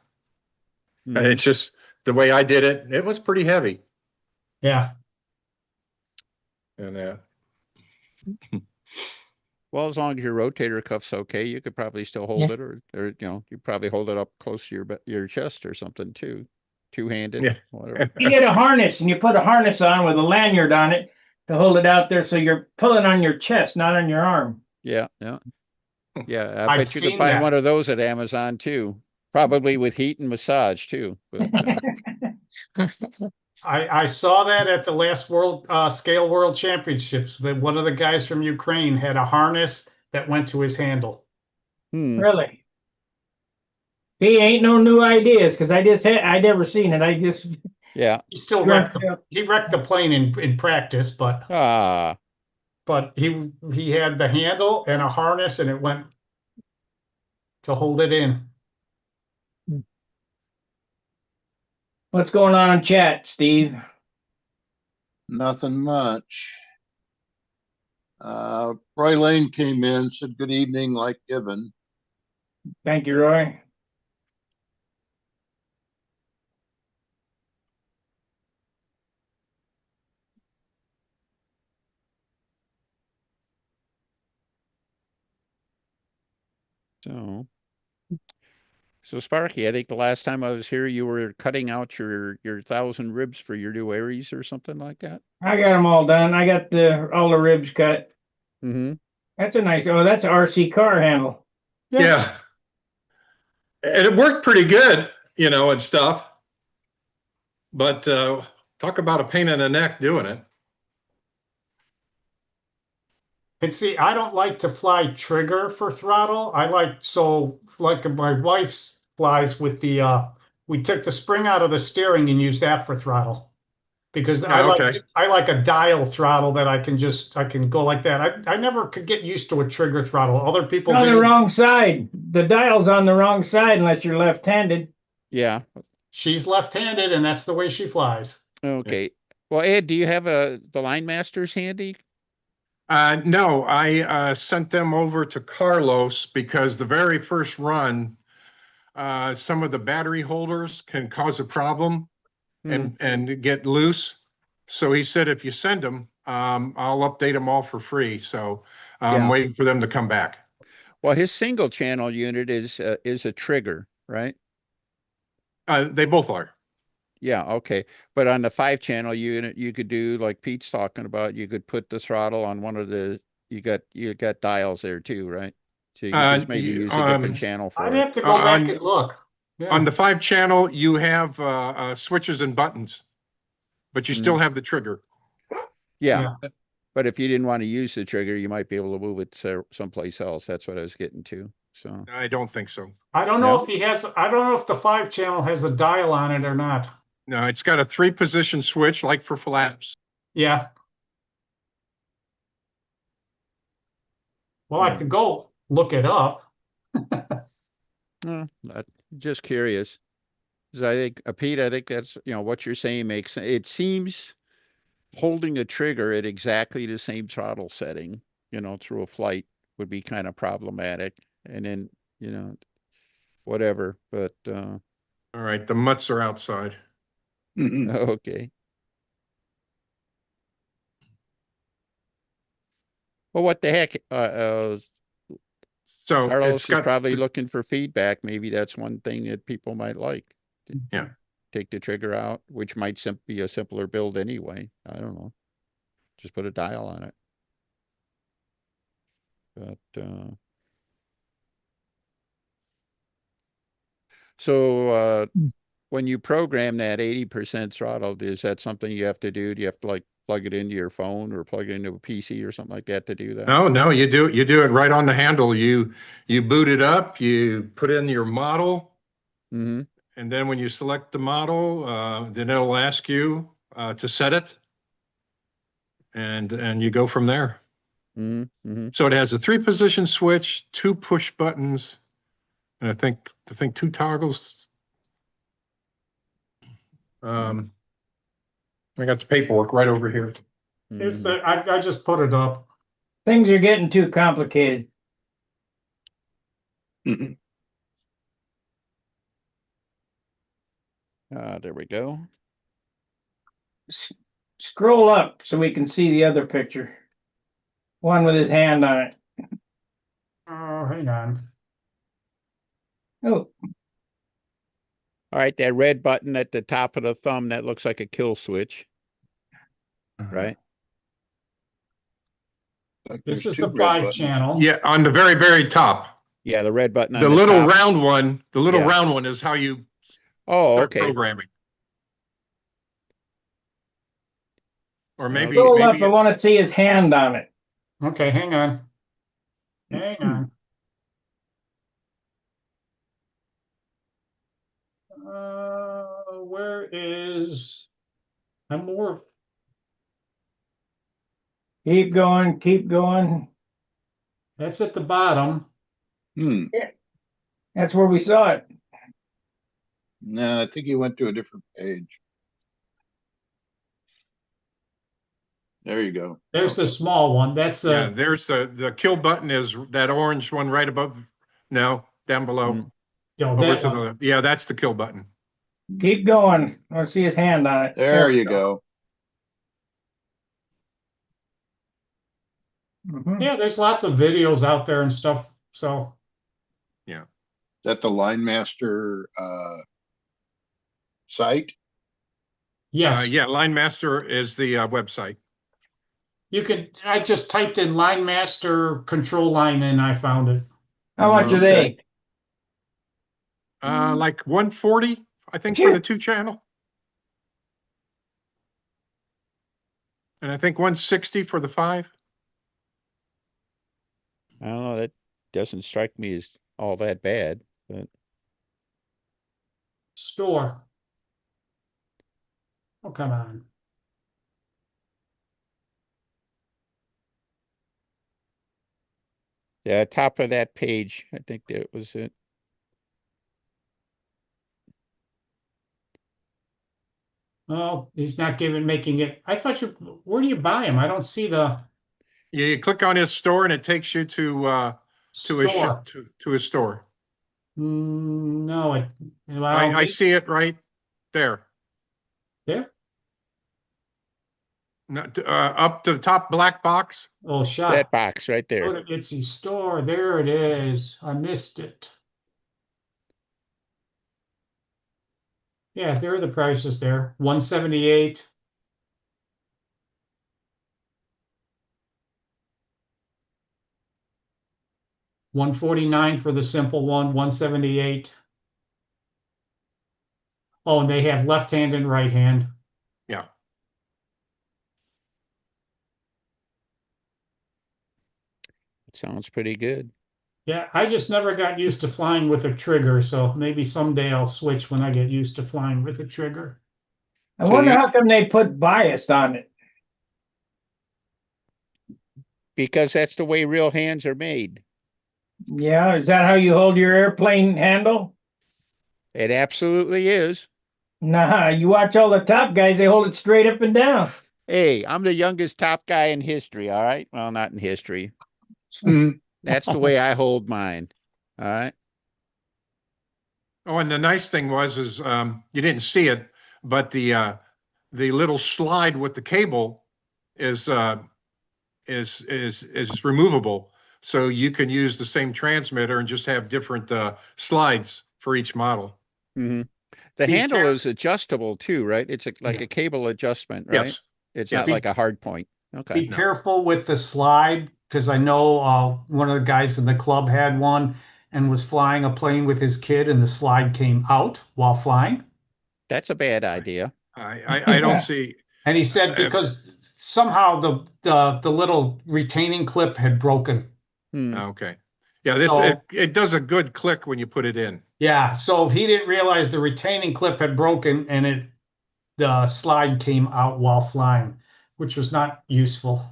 Mhm. It's just the way I did it. It was pretty heavy. Yeah. and that. Well, as long as your rotator cuff's okay, you could probably still hold it, or you probably hold it up close to your chest or something too, two-handed, Yeah. whatever. You get a harness and you put a harness on with a lanyard on it to hold it out there, so you're pulling on your chest, not on your arm. Yeah, yeah, yeah. I I've bet you can seen find that. one of those at Amazon too, probably with heat and massage too. But I saw that at the last scale world championships, that one of the guys from Ukraine had a harness that went to his handle. Really? He ain't no new ideas, because I never seen it. I just yeah. He still dreamt he wrecked the plane in practice, Ah, but he had the handle and a harness and it went to hold it in. What's going on in chat, Steve? Nothing much. Roy Lane came in, said good evening, like given. Thank you, Roy. so Sparky, I think the last time I was here, you were cutting out your 1,000 ribs for your new Aries or something like that. I got them all done. I got all the ribs cut. Mm-hmm. That's a nice. Oh, that's an RC car handle. Yeah. And it worked pretty good, and stuff. But talk about a pain in the neck doing it. And see, I don't like to fly trigger for throttle. Like my wife's flies with we took the spring out of the steering and used that for throttle. Because Oh, okay. I like a dial throttle that I can go like that. I never could get used to a trigger throttle. Other people On the do. wrong side. The dial's on the wrong side unless you're left-handed. Yeah. She's left-handed and that's the way she flies. Okay. Well, Ed, do you have the line masters handy? No, I sent them over to Carlos because the very first run, some of the battery holders can cause a problem and get loose. So he said, if you send them, I'll update them all for free. So I'm Yeah. waiting for them to come back. Well, his single channel unit is a trigger, right? They both are. Yeah, okay. But on the 5-channel unit, you could do like Pete's talking about. You could put the throttle on one of the. You got dials there too, right? So you could just maybe use a different channel I'd for it. have to go back and look. On Yeah. the 5-channel, you have switches and buttons, but you still have the trigger. Yeah. Yeah. But if you didn't want to use the trigger, you might be able to move it someplace else. That's what I was getting to. So I don't think so. I don't know No? I don't know if the 5-channel has a dial on it or not. No, it's got a 3-position switch like for flaps. Yeah. Well, I could go look it up. I'm just curious. 'Cause I think, Pete, I think that's, what you're saying makes sense. It seems holding a trigger at exactly the same throttle setting, through a flight would be kind of problematic. And then, whatever, but, All right, the mutts are outside. okay. Well, what the heck? So Carlos it's is got probably looking for feedback. Maybe that's one thing that people might like. Yeah. Take the trigger out, which might be a simpler build anyway. I don't know. Just put a dial on it. But so when you program that 80% throttle, is that something you have to do? Do you have to like plug it into your phone or plug it into a PC or something like that to do that? No, you do it right on the handle. You boot it up, you put in your model, Mm-hmm. and then when you select the model, then it'll ask you to set it, and you go from there. Mm-hmm. Mm-hmm. So it has a 3-position switch, 2 push buttons, and I think 2 toggles. I got the paperwork right over here. It's Mm-hmm. I just put it up. Things are getting too complicated. There we go. Scroll up so we can see the other picture. One with his hand on it. Oh, hang on. Oh, All right, that red button at the top of the thumb, that looks like a kill switch, right? Like This there's is two the red 5 buttons. channel. Yeah, on the very, very top. Yeah, the red button on The the little top. round one, the little Yeah. round one is how you Oh, start okay. programming. Or maybe, scroll up. maybe, I want to see his hand on it. Okay, hang on. Hang on. Where is? I'm more. Keep going. Keep going. That's at the bottom. That's where we saw it. No, I think he went to a different page. There you go. There's the small one. That's yeah, the. there's the kill button is that orange one right above. No, down below. Mm. Yo, Over that to one. the, yeah, that's the kill button. Keep going. I want to see his hand on it. There we you go. Mhm. Yeah, there's lots of videos out there and stuff. So Is that the Line Master site? yes, Yeah, Line Master is the website. you could. I just typed in Line Master control line and I found it. How much are Okay. they? Like 140, I think, for the 2 channel. And I think 160 for the 5. I don't know, that doesn't strike me as all that bad, but Store. Oh, come on. yeah, top of that page, I think that was it. Oh, he's not making it. I thought you. Where do you buy them? I don't see the Yeah, you click on his store and it takes you to his store. to his store. No, well, I see it right there. there. Up to the top black box. Oh, That shot. box right Go there. to Etsy store. There it is. I missed it. Yeah, there are the prices there. 178. $149 for the simple one, 178. Oh, and they have left hand and right hand. Yeah. It sounds pretty good. Yeah, I just never got used to flying with a trigger, so maybe someday I'll switch when I get used to flying with a trigger. I So wonder you- how come they put bias on it. Because that's the way real hands are made. Yeah, is that how you hold your airplane handle? It absolutely is. Nah, you watch all the top guys, they hold it straight up and down. Hey, I'm the youngest top guy in history, all right? Well, not in history. Mhm. That's the way I hold mine. All right. Oh, and the nice thing is you didn't see it, but the little slide with the cable is removable, so you can use the same transmitter and just have different slides for each model. Mm-hmm. The Be handle care- is adjustable too, right? It's like Yeah. a cable adjustment, right? Yes. It's Yes. not like a hard point. Okay. Be No. careful with the slide because I know one of the guys in the club had one and was flying a plane with his kid, and the slide came out while flying. That's a bad idea. I don't see. And he said because somehow the little retaining clip had broken. Hmm. Okay. Yeah, this So- it does a good click when you put it in. Yeah, so he didn't realize the retaining clip had broken and the slide came out while flying, which was not useful.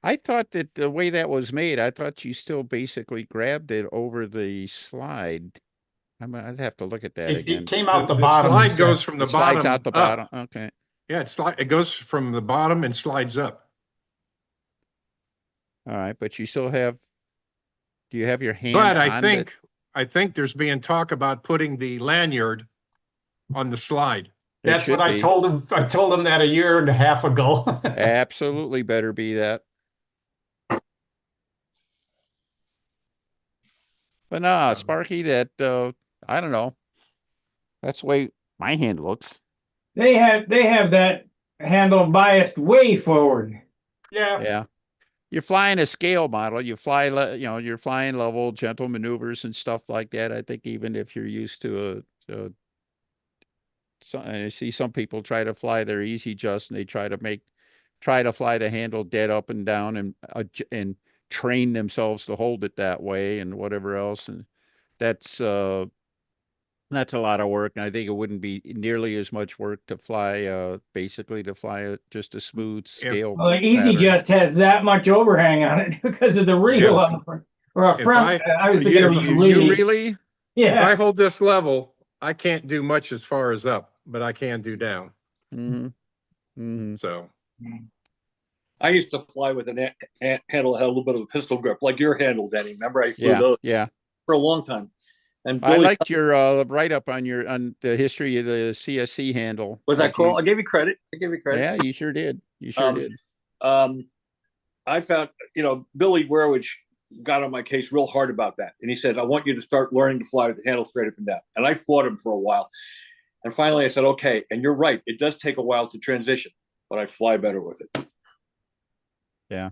I thought that the way that was made, I thought you still basically grabbed it over the slide. I'd have to look at that again. It came out the The bottom. he slide goes said. from The the slide's bottom out the up. bottom. Okay. Yeah, it goes from the bottom and slides up. All right, but you still have, do you have your hand But on I think there's being talk about putting the lanyard on the slide. It That's what should I be. told him. I told him that a year and a half ago. Absolutely better be that. But nah, Sparky, that I don't know. That's the way my hand looks. They have that handle biased way forward. Yeah. Yeah. You're flying a scale model. You fly, you're flying level, gentle maneuvers and stuff like that. I think even if you're used to I see some people try to fly their easy just and they try to fly the handle dead up and down and train themselves to hold it that way and whatever else. And that's that's a lot of work. And I think it wouldn't be nearly as much work to fly basically to fly just a smooth scale Well, the Easy pattern. Just has that much overhang on it because of the reel Yeah. on the front, or a If front. I was You, thinking of a you lead. really? If Yeah. I hold this level, I can't do much as far as up, but I can do down. Mm-hmm. Mm-hmm. So I used to fly with handle that had a little bit of a pistol grip, like your handle, Denny. Remember, I flew Yeah, those yeah. for a long time. And I Billy, liked your write-up on the history of the CSC handle. was that you- cool? I gave you credit. I gave you credit. Yeah, you sure did. You sure Um, did. I found, Billy Warewich got on my case real hard about that. And he said, I want you to start learning to fly with the handle straight up and down. And I fought him for a while. And finally I said, okay, and you're right. It does take a while to transition, but I fly better with it. Yeah.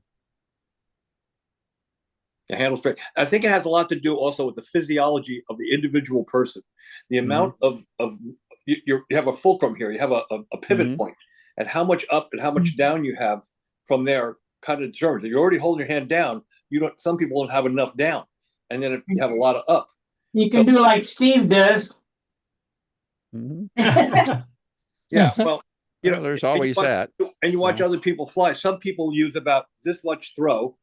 The handle straight. I think it has a lot to do also with the physiology of the individual person. The amount of you have a fulcrum here, you have a pivot point, and how much up and how much down you have from there kind of determines. If you're already holding your hand down, some people don't have enough down. And then if you have a lot of up. You can do like Steve does. Mhm. Yeah, well, Well, there's always that. And you watch So. other people fly. Some people use about this much throw,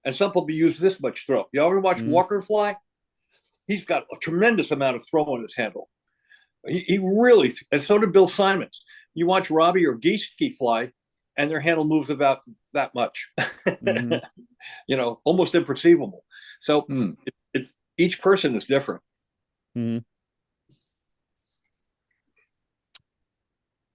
and some people use this much throw. You ever watch Walker fly? He's got a tremendous amount of throw on his handle. He really, and so did Bill Simons. You watch Robbie or Gieske fly, and their handle moves about that much. Almost imperceivable. So it's each person is different.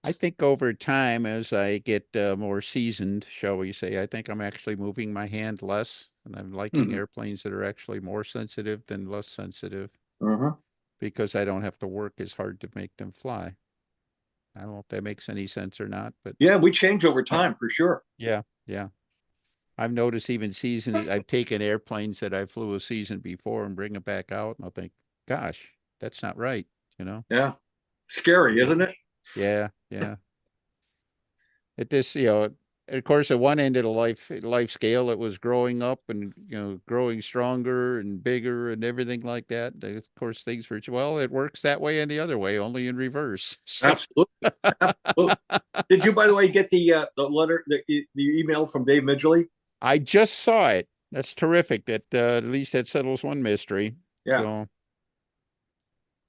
I think over time, as I get more seasoned, shall we say, I think I'm actually moving my hand less, and I'm liking airplanes that are actually more sensitive than less sensitive, because I don't have to work as hard to make them fly. I don't know if that makes any sense or not, but yeah, we change over time for sure. Yeah. I've noticed even I've taken airplanes that I flew a season before and bring them back out, and I'll think, gosh, that's not right, Yeah, scary, isn't it? Yeah. It just, of course, at one end of the life scale, it was growing up and, growing stronger and bigger and everything like that. Of course, things were, well, it works that way and the other way, only in reverse. So, Absolutely. Did you, by the way, get the letter, the email from Dave Midgley? I just saw it. That's terrific. That at least that settles one mystery. Yeah. So,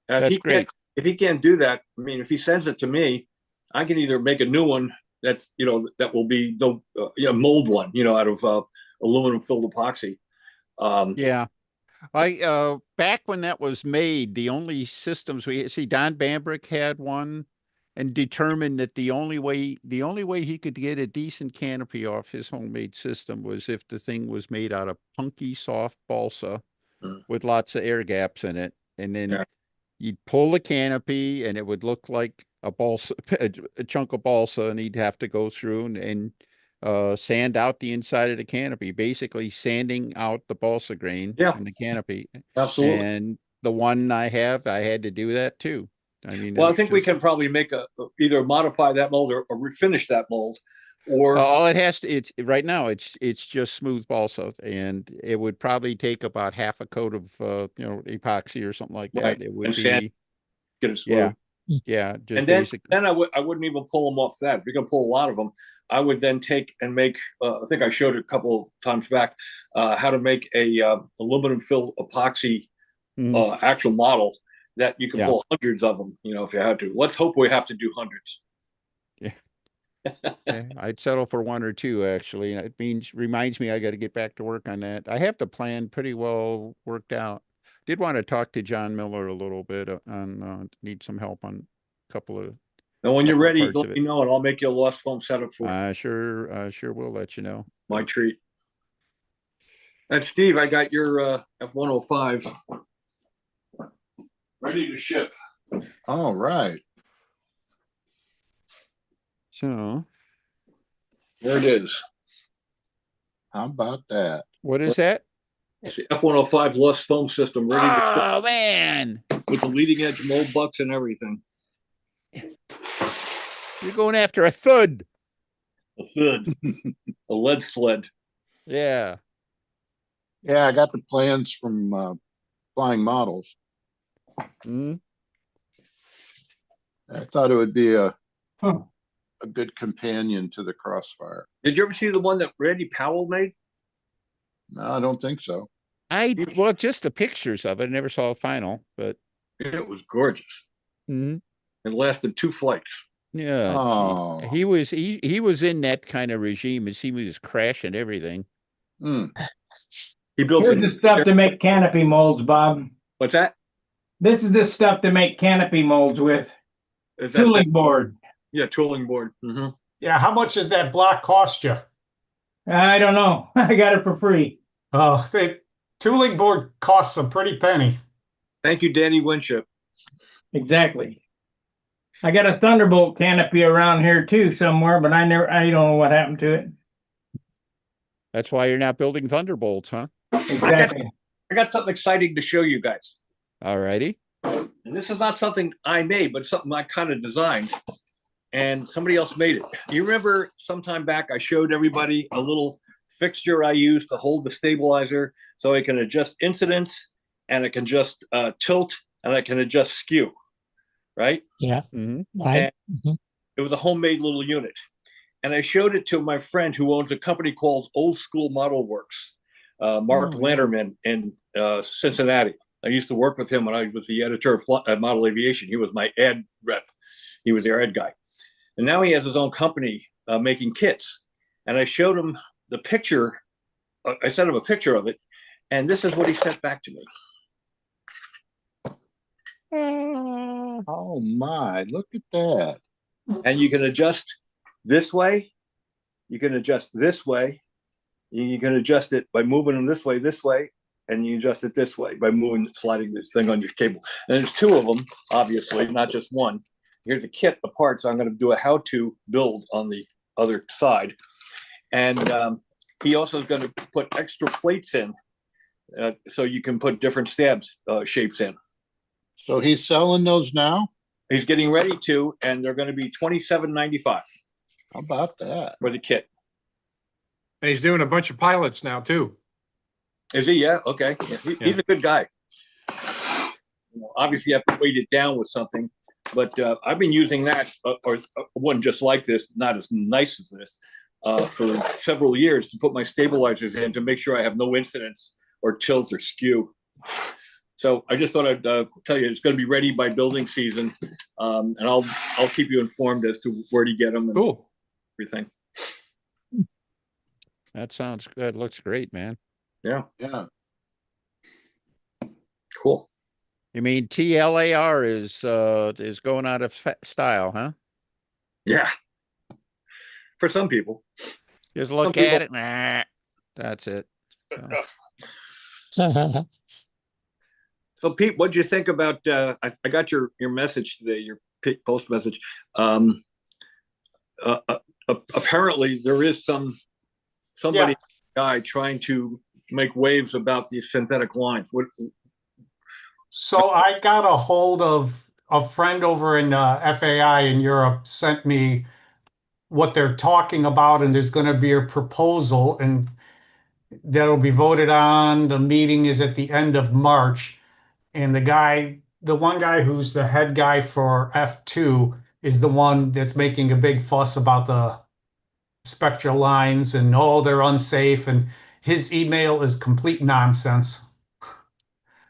That's great. If he can't do that, I mean, if he sends it to me, I can either make a new one that's, that will be the mold one, out of aluminum filled epoxy. Yeah. I back when that was made, the only systems we see, Don Bambrick had one and determined that the only way he could get a decent canopy off his homemade system was if the thing was made out of punky soft balsa with lots of air gaps in it. And then you'd pull the canopy and it would look like a balsa, a chunk of balsa, and he'd have to go through and sand out the inside of the canopy, basically sanding out the balsa grain in the canopy. Absolutely. And the one I had to do that too. I mean, well, I think we can probably make either modify that mold or refinish that mold, or all it has to, it's right now, it's just smooth balsa, and it would probably take about half a coat of, epoxy or something like that. Right. It would And be, sand, get it smooth. Yeah. Just And then, basically. then I wouldn't even pull them off that. If you're going to pull a lot of them, I would then take and make, I think I showed it a couple times back, how to make a aluminum filled epoxy actual model that you can pull hundreds of them, if you had to. Let's hope we have to do hundreds. Yeah, I'd settle for one or two, actually. And it reminds me I got to get back to work on that. I have the plan pretty well worked out. Did want to talk to John Miller a little bit on need some help on a couple of And when you're couple ready, parts let of me it. know and I'll make you a lost foam setup for I sure will let you know. my treat. And Steve, I got your F-105 ready to ship. All right. So There it is. How about that? what is that? It's the F-105 lost foam system ready to ship Oh man, with the leading edge mold bucks and everything. you're going after a thud. A thud, a lead sled. Yeah. Yeah, I got the plans from Flying Models. Mhm. I thought it would be Huh. a good companion to the Crossfire. Did you ever see the one that Randy Powell made? No, I don't think so. Well, just the pictures of it. I never saw a final, but It was gorgeous. mhm. It lasted 2 flights. Yeah, Oh. he was in that kind of regime as he was crashing everything. Mm. He built Here's the stuff to make canopy molds, Bob. What's that? This is the stuff to make canopy molds with. Is that Tooling board. yeah, tooling board. Mm-hmm. Yeah, how much does that block cost you? I don't know. I got it for free. Oh, tooling board costs a pretty penny. Thank you, Danny Winship. Exactly. I got a Thunderbolt canopy around here too somewhere, but I don't know what happened to it. That's why you're not building Thunderbolts, huh? Exactly. I got something exciting to show you guys. Alrighty. And this is not something I made, but something I kind of designed. And somebody else made it. You remember sometime back I showed everybody a little fixture I used to hold the stabilizer so I can adjust incidence and it can just tilt and I can adjust skew, right? Yeah. Mhm. I, mhm. It was a homemade little unit. And I showed it to my friend who owns a company called Old School Model Works, Mark Oh, yeah. Lanterman in Cincinnati. I used to work with him when I was the editor of Model Aviation. He was my ad rep. He was their ad guy. And now he has his own company making kits. And I showed him the picture. I sent him a picture of it. And this is what he sent back to me. Oh my, look at that. And you can adjust this way. You can adjust this way. You can adjust it by moving them this way, and you adjust it this way by sliding this thing on your table. And there's 2 of them, obviously, not just one. Here's a kit of parts. I'm going to do a how-to build on the other side. And he also is going to put extra plates in so you can put different shapes in. So he's selling those now? He's getting ready to, and they're going to be $27.95 How about that? for the kit. And he's doing a bunch of pilots now too. Is he? Yeah. Okay. Yeah, he's a good guy. Obviously, you have to weight it down with something, but I've been using that or one just like this, not as nice as this, for several years to put my stabilizers in to make sure I have no incidents or tilt or skew. So I just thought I'd tell you it's going to be ready by building season, and I'll keep you informed as to where to get them and Cool. everything. That sounds good. Looks great, man. Yeah. Yeah. Cool. You mean TLAR is going out of style, huh? Yeah. For some people. Just look Some at it. Nah, that's it. So Pete, what'd you think about? I got your message today, your post message. Apparently, there is somebody guy trying to make waves about these synthetic lines. So I got a hold of a friend over in FAI in Europe, sent me what they're talking about, and there's going to be a proposal, and that'll be voted on. The meeting is at the end of March, and the one guy who's the head guy for F2 is the one that's making a big fuss about the spectral lines and they're unsafe, and his email is complete nonsense.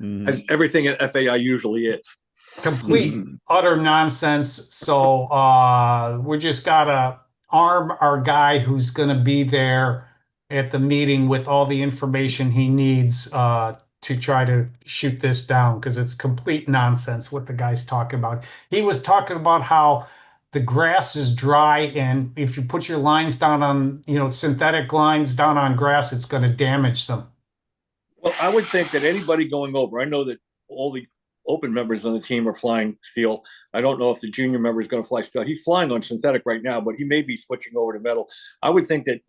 Mhm. As everything at FAI usually is. Complete utter nonsense. So we just gotta arm our guy who's gonna be there at the meeting with all the information he needs to try to shoot this down, because it's complete nonsense what the guy's talking about. He was talking about how the grass is dry, and if you put your lines down on, synthetic lines down on grass, it's going to damage them. Well, I would think that anybody going over, I know that all the open members on the team are flying steel. I don't know if the junior member is going to fly steel. He's flying on synthetic right now, but he may be switching over to metal. I would think that,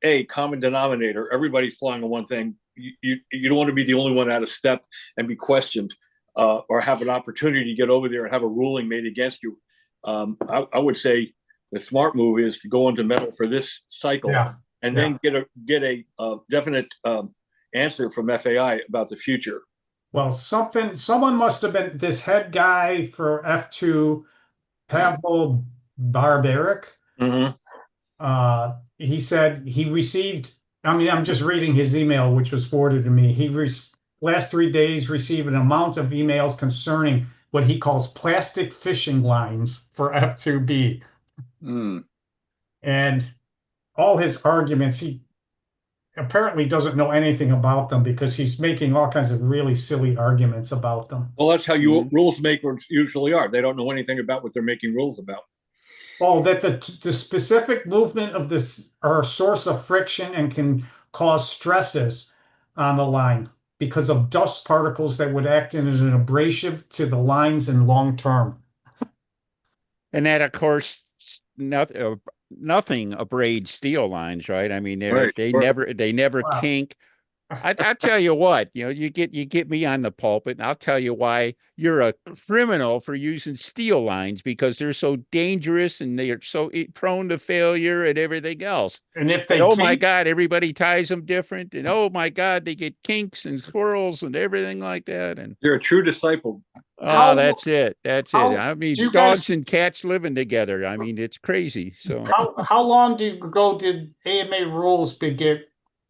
a common denominator, everybody's flying on one thing. You don't want to be the only one out of step and be questioned, or have an opportunity to get over there and have a ruling made against you. I would say the smart move is to go into metal for this cycle, Yeah. and then get a definite answer from FAI about the future. Well, someone must have been this head guy for F2, Pavel Barbaric. Mm-hmm. He said he received, I'm just reading his email, which was forwarded to me. Last 3 days received an amount of emails concerning what he calls plastic fishing lines for F2B. And all his arguments, he apparently doesn't know anything about them because he's making all kinds of really silly arguments about them. Well, that's how rules makers usually are. They don't know anything about what they're making rules about. Oh, that the specific movement of this are a source of friction and can cause stresses on the line because of dust particles that would act as an abrasive to the lines in long term. And that, of course, nothing abrades steel lines, right? I mean, they never Wow. kink. I tell you what, you get me on the pulpit, and I'll tell you why you're a criminal for using steel lines, because they're so dangerous and they are so prone to failure and everything else. And if they oh my God, everybody ties them different, and oh my God, they get kinks and swirls and everything like that. And you're a true disciple. that's it. I mean, dogs guys, and cats living together. I mean, it's crazy. So how long ago did AMA rules begin?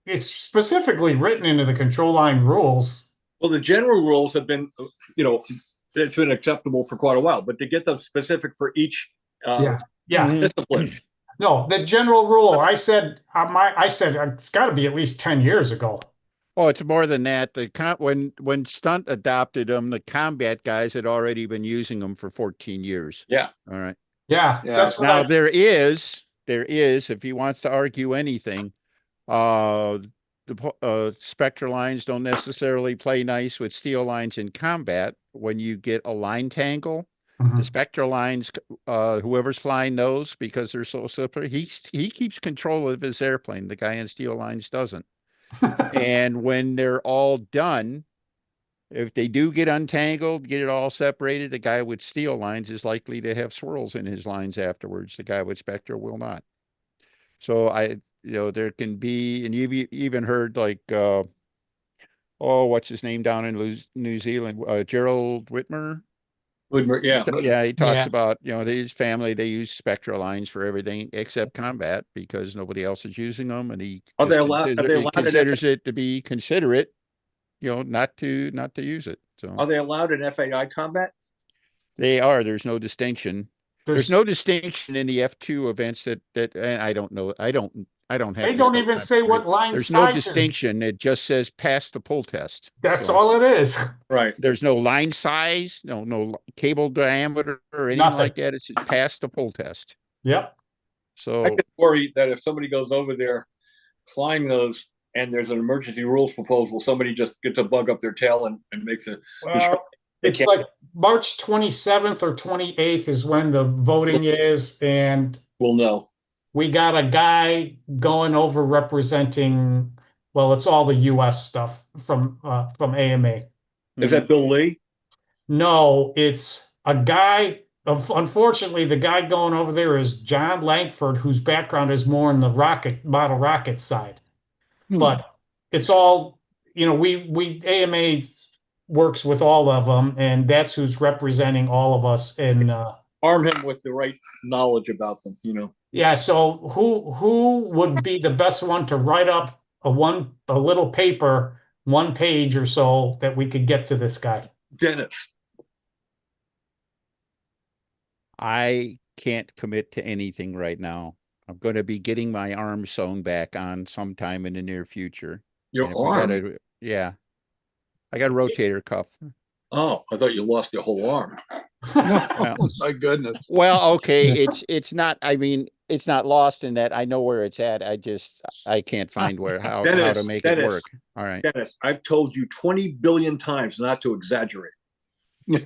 It's specifically written into the control line rules. Well, the general rules have been, it's been acceptable for quite a while, but to get them specific for each discipline. No, the general rule. I said it's got to be at least 10 years ago. Oh, it's more than that. When Stunt adopted them, the combat guys had already been using them for 14 years. Yeah. All right. Yeah. That's what now there is, if he wants to argue anything, the Spectre lines don't necessarily play nice with steel lines in combat. When you get a line tangle, the Spectre lines, whoever's flying those, because they're so slippery, he keeps control of his airplane. The guy in steel lines doesn't. And when they're all done, if they do get untangled, get it all separated, the guy with steel lines is likely to have swirls in his lines afterwards. The guy with Spectre will not. So there can be, and you've even heard like, what's his name down in New Zealand? Gerald Whitmer. Yeah, he talks about, his family, they use Spectra lines for everything except combat because nobody else is using them, and he considers it to be considerate, not to use it. So are they allowed in FAI combat? They are. There's no distinction. There's no distinction in the F2 events that and I don't know. I don't have. They don't even say what line There's size no distinction. It just says pass the pull test. That's all it is. Right. There's no line size, no cable diameter or anything like that. It's just pass the pull test. Yep. So I get worried that if somebody goes over there flying those and there's an emergency rules proposal, somebody just gets a bug up their tail and makes a. It's like March 27th or 28th is when the voting is, and we'll know. We got a guy going over representing, well, it's all the US stuff from AMA. Is that Bill Lee? No, it's a guy. Unfortunately, the guy going over there is John Langford, whose background is more in the model rocket side. But it's all, we AMA works with all of them, and that's who's representing all of us. And arm him with the right knowledge about them, Yeah. So who would be the best one to write up a little paper, 1 page or so, that we could get to this guy? Dennis. I can't commit to anything right now. I'm going to be getting my arm sewn back on sometime in the near future. Your arm? I got a rotator cuff. Oh, I thought you lost your whole arm. No, my goodness. Well, okay, it's not, I mean, it's not lost in that I know where it's at. I can't find how to Dennis, make it Dennis. work. All right. Dennis, I've told you 20 billion times not to exaggerate.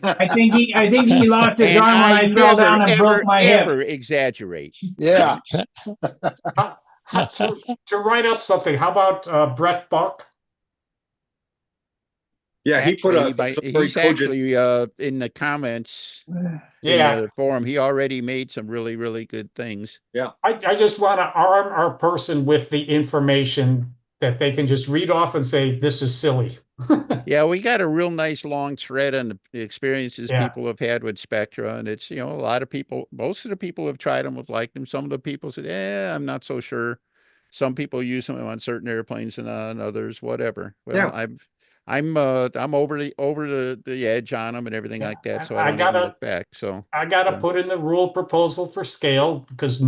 I think he lost his And arm when I fell never, down and broke my hip. ever exaggerate. Yeah. To write up something, how about Brett Buck? Yeah, he put Actually, some very he's cogent. actually in the comments in Yeah, the forum, he already made some really, really good things. I just want to arm our person with the information that they can just read off and say, this is silly. Yeah, we got a real nice long thread on the experiences Yeah. people have had with Spectra, and it's, a lot of people, most of the people have tried them, have liked them. Some of the people said, I'm not so sure. Some people use them on certain airplanes and on others, whatever. Well, Yeah. I'm over the edge on them and everything like that, so I don't even look back. So I gotta put in the rule proposal for scale because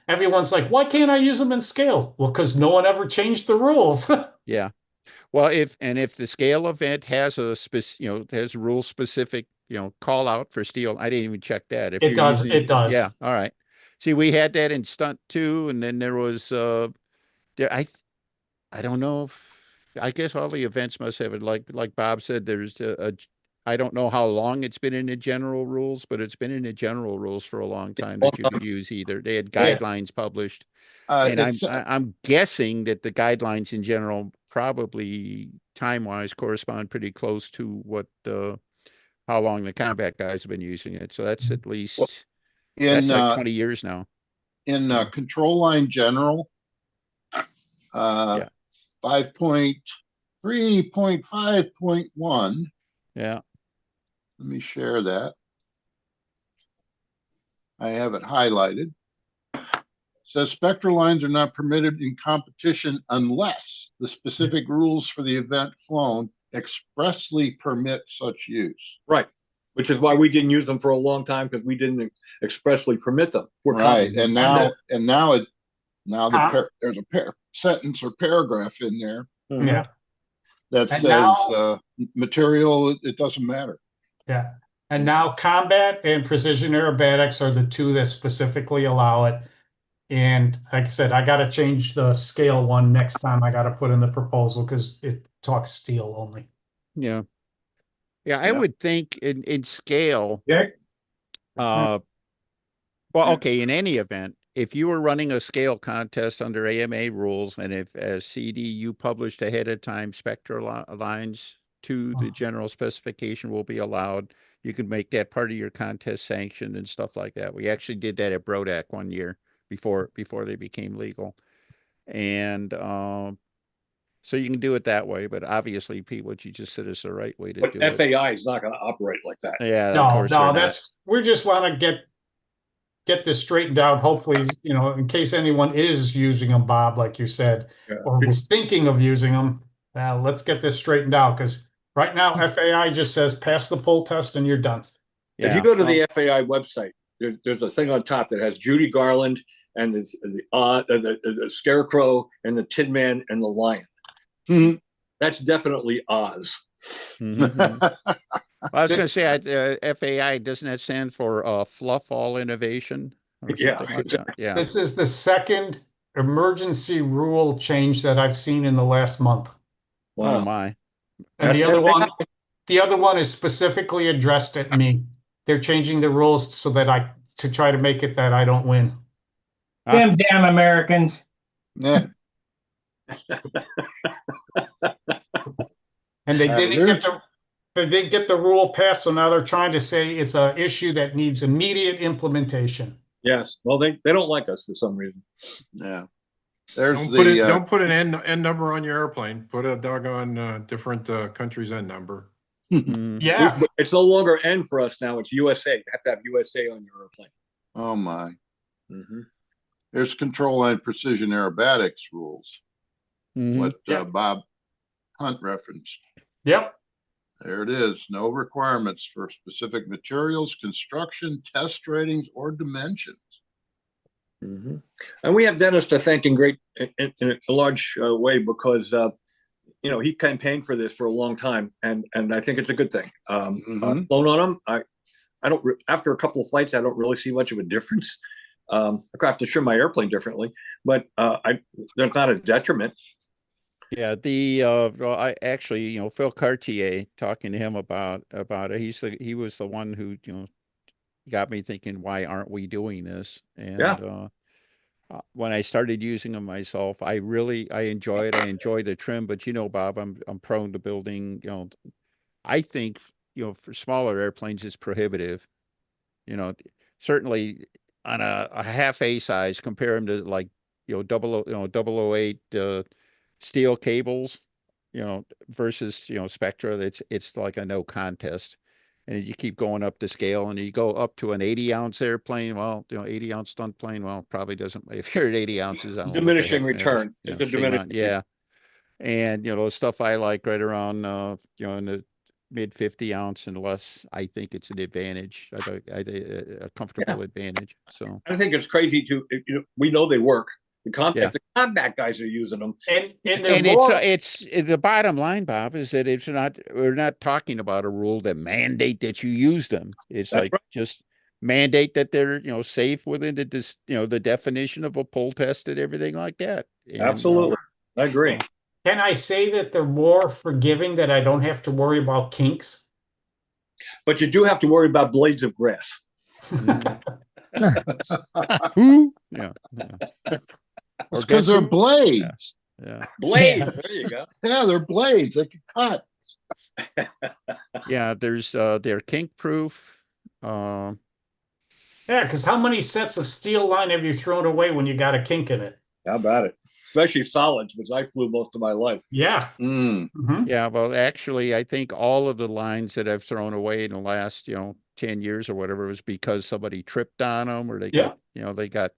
everyone's like, why can't I use them in scale? Well, because no one ever changed the rules. yeah. Well, if the scale event has a has rule specific, call out for steel, I didn't even check that. If It you're does. using, It does. yeah, all right. See, we had that in stunt too, and then there was there I don't know if, I guess all the events must have it. Like Bob said, there's I don't know how long it's been in the general rules, but it's been in the general rules for a long time that you could use either. They had Yeah. guidelines published. And I'm guessing that the guidelines in general probably time-wise correspond pretty close to what how long the combat guys have been using it. So that's at least that's like 20 years now. In control line general, Yeah. 5.3.5.1. Yeah. Let me share that. I have it highlighted. Says spectral lines are not permitted in competition unless the specific rules for the event flown expressly permit such use. Right. Which is why we didn't use them for a long time, because we didn't expressly permit them. Right. And now there's a sentence or paragraph in there Yeah. that And says material, it doesn't matter. Yeah. And now combat and precision aerobatics are the two that specifically allow it. And like I said, I got to change the scale one next time. I got to put in the proposal because it talks steel only. Yeah. Yeah. I Yeah. would think in scale, Yeah. well, okay, in any event, if you were running a scale contest under AMA rules, and if as CD you published ahead of time spectral lines to the general specification will be allowed, you can make that part of your contest sanctioned and stuff like that. We actually did that at Brodac one year before they became legal. And so you can do it that way, but obviously, Pete, what you just said is the right way to But do it. FAI is not going to operate like that. Yeah, of No, course they're not. we just want to get this straightened out. Hopefully, in case anyone is using them, Bob, like you said, Yeah. or was thinking of using them, let's get this straightened out because right now FAI just says pass the pull test and you're done. If you go to the FAI website, there's a thing on top that has Judy Garland and the Scarecrow and the Tin Man and the Lion. Hmm. That's definitely Oz. Mhm. I was going to say, FAI, doesn't that stand for Fluff All Innovation? Or Yeah, something like that? Yeah. This is the second emergency rule change that I've seen in the last month. Oh my. And That's the other one is specifically addressed at me. They're changing the rules so that to try to make it that I don't win. Them damn Americans. Yeah. And they didn't here's- get the rule passed, so now they're trying to say it's an issue that needs immediate implementation. Yes. Well, they don't like us for some reason. Yeah. There's Don't put an N number on your airplane. Put a doggone different country's N number. Mhm. Yeah. It's no longer N for us now. It's USA. You have to have USA on your airplane. Oh my. Mm-hmm. There's control line precision aerobatics rules. Mhm. What Yeah. Bob Hunt referenced. Yep. There it is. No requirements for specific materials, construction, test ratings, or dimensions. Mm-hmm. And we have Dennis to thank in a large way because he campaigned for this for a long time, and I think it's a good thing. Flown on him, I don't after a couple of flights, I don't really see much of a difference. I have to trim my airplane differently, but there's not a detriment. Yeah, well, I actually, Phil Cartier, talking to him about it. He was the one who, got me thinking, why aren't we doing this? And Yeah. when I started using them myself, I enjoy it. I enjoy the trim, but Bob, I'm prone to building, I think, for smaller airplanes, it's prohibitive. Certainly on a half A size, compare them to like, 008 steel cables, versus, Spectra. It's like a no contest. And you keep going up the scale and you go up to an 80-ounce airplane. Well, 80-ounce stunt plane, well, probably doesn't, if you're at 80 ounces, I don't know what the Diminishing heck matters. return. It's a Shame diminishing. on, yeah. And, stuff I like right around, in the mid 50 ounce and less, I think it's an advantage. A comfortable advantage. So I think it's crazy we know they work. Yeah. If the combat guys are using them, And they're and more, it's the bottom line, Bob, is that we're not talking about a rule that mandate that you use them. It's That's like right. just mandate that they're safe within the definition of a pull test and everything like that. And, absolutely, I agree. can I say that they're more forgiving, that I don't have to worry about kinks? But you do have to worry about blades of grass. Who? Yeah. It's because they're Geku? blades. Yeah. Blades. Yeah. There you go. Yeah, they're blades. They can cut. Yeah. They're kink proof. Yeah, because how many sets of steel line have you thrown away when you got a kink in it? How about it? Especially solids, which I flew most of my life. Yeah. Mm. Yeah, well, actually, I think all of the lines that I've thrown away in the last, 10 years or whatever was because somebody tripped on them or they got,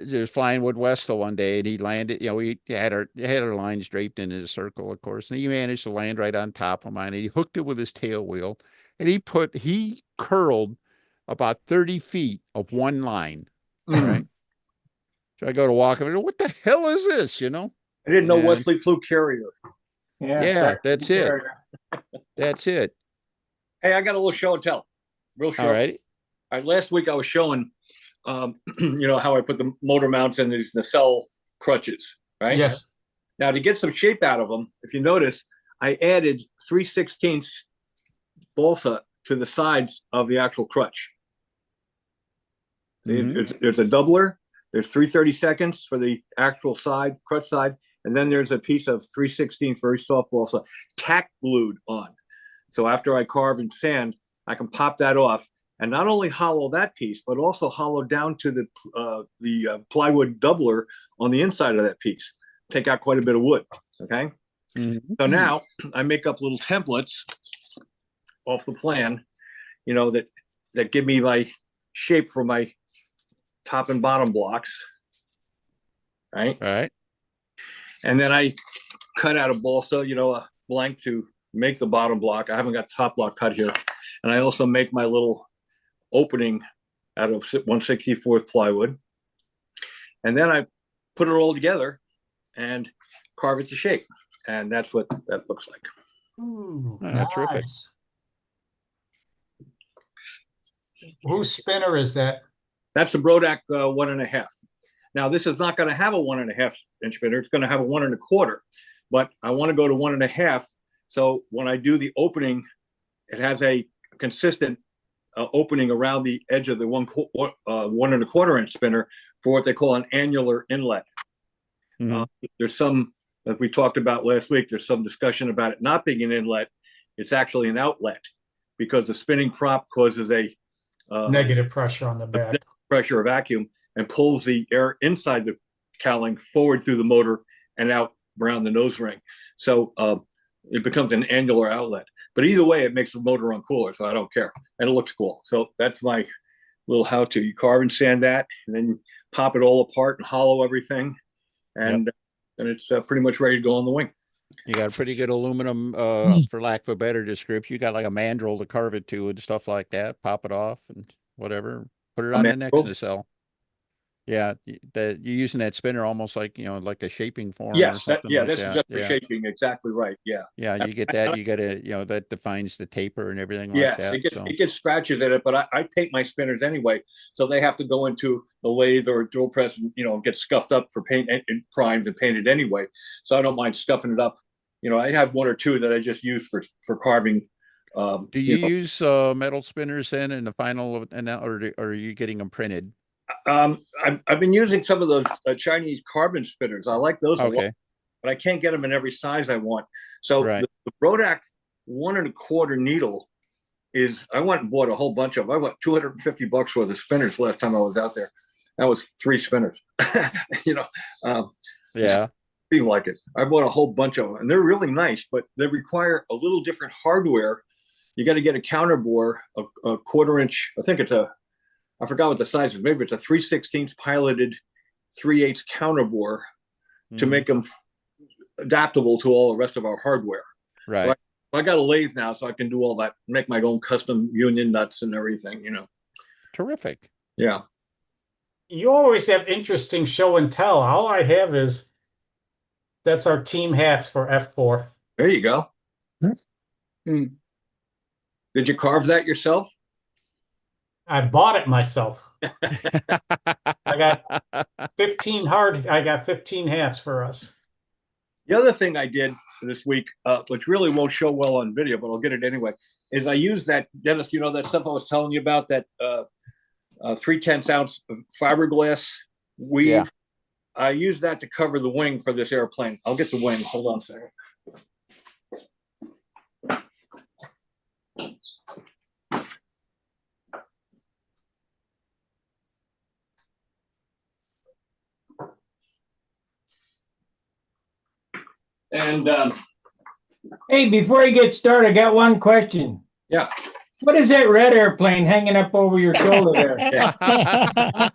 just flying with West the one day and he landed, we had our lines draped in a circle, of course, and he managed to land right on top of mine and he hooked it with his tail wheel and he curled about 30 feet of one line. All right. So I go to walk up and go, what the hell is this, I didn't know And- Wesley flew carrier. Yeah, that's it. That's it. Hey, I got a little show and tell. Real short. All right. All right, last week I was showing, how I put the motor mounts in these nacelle crutches, right? Yes. Now to get some shape out of them, if you notice, I added 3/16 balsa to the sides of the actual crutch. Mhm. There's a doubler. There's 3/32 for the actual side, crutch side, and then there's a piece of 3/16 very soft balsa tack glued on. So after I carve and sand, I can pop that off and not only hollow that piece, but also hollow down to the plywood doubler on the inside of that piece. Take out quite a bit of wood. Okay. Mhm. So now I make up little templates off the plan, that give me my shape for my top and bottom blocks. Right. All right. And then I cut out a balsa, a blank to make the bottom block. I haven't got top block cut here. And I also make my little opening out of 1/64 plywood. And then I put it all together and carve it to shape. And that's what that looks like. Ooh, Terrific. nice. Whose spinner is that? That's the Brodak 1.5. Now this is not going to have a 1.5 inch spinner. It's going to have a 1 1/4, but I want to go to 1.5. So when I do the opening, it has a consistent opening around the edge of the 1 1/4 inch spinner for what they call an annular inlet. Mhm. There's some, as we talked about last week, there's some discussion about it not being an inlet. It's actually an outlet because the spinning prop causes a Negative pressure on the back. pressure vacuum and pulls the air inside the cowling forward through the motor and out around the nose ring. So it becomes an annular outlet. But either way, it makes the motor run cooler, so I don't care. And it looks cool. So that's my little how-to. You carve and sand that, and then pop it all apart and hollow everything. And then it's pretty much ready to go on the wing. You got a pretty good aluminum, for lack of a better description. You got like a mandrel to carve it to and stuff like that. Pop it off and whatever. Put it on the next mandrel? nacelle. Yeah, that you're using that spinner almost like, like a shaping form or Yes, something yeah, like this is that. just for Yeah. shaping. Exactly right. Yeah. Yeah, you get that, you gotta, that defines the taper and everything like Yes, that. So, it gets scratches in it, but I paint my spinners anyway, so they have to go into the lathe or drill press, get scuffed up for paint and primed and painted anyway. So I don't mind scuffing it up. I have one or two that I just use for carving. do you use metal spinners then in the final, and that, or are you getting them printed? I've been using some of those Chinese carbon spinners. I like those a lot, Okay, but I can't get them in every size I want. So right. the Rodak 1 1/4 needle is, I went and bought a whole bunch of them. I went $250 worth of spinners last time I was out there. That was 3 spinners. Yeah, Seemed like it. I bought a whole bunch of them, and they're really nice, but they require a little different hardware. You got to get a counter bore, a 1/4 inch. I think I forgot what the size is. Maybe it's a 3/16 piloted 3/8 counter bore to mhm, make them adaptable to all the rest of our hardware. So right. I got a lathe now, so I can do all that, make my own custom union nuts and everything. Terrific. Yeah. You always have interesting show and tell. All I have is that's our team hats for F4. There you go. Hmm. Did you carve that yourself? I bought it myself. I got 15 hats for us. The other thing I did this week, which really won't show well on video, but I'll get it anyway, is I used that, Dennis, that stuff I was telling you about, that 3/10 ounce fiberglass weave. Yeah. I used that to cover the wing for this airplane. I'll get the wing. Hold on a second. And Hey, before you get started, I got one question. yeah, What is that red airplane hanging up over your shoulder there? that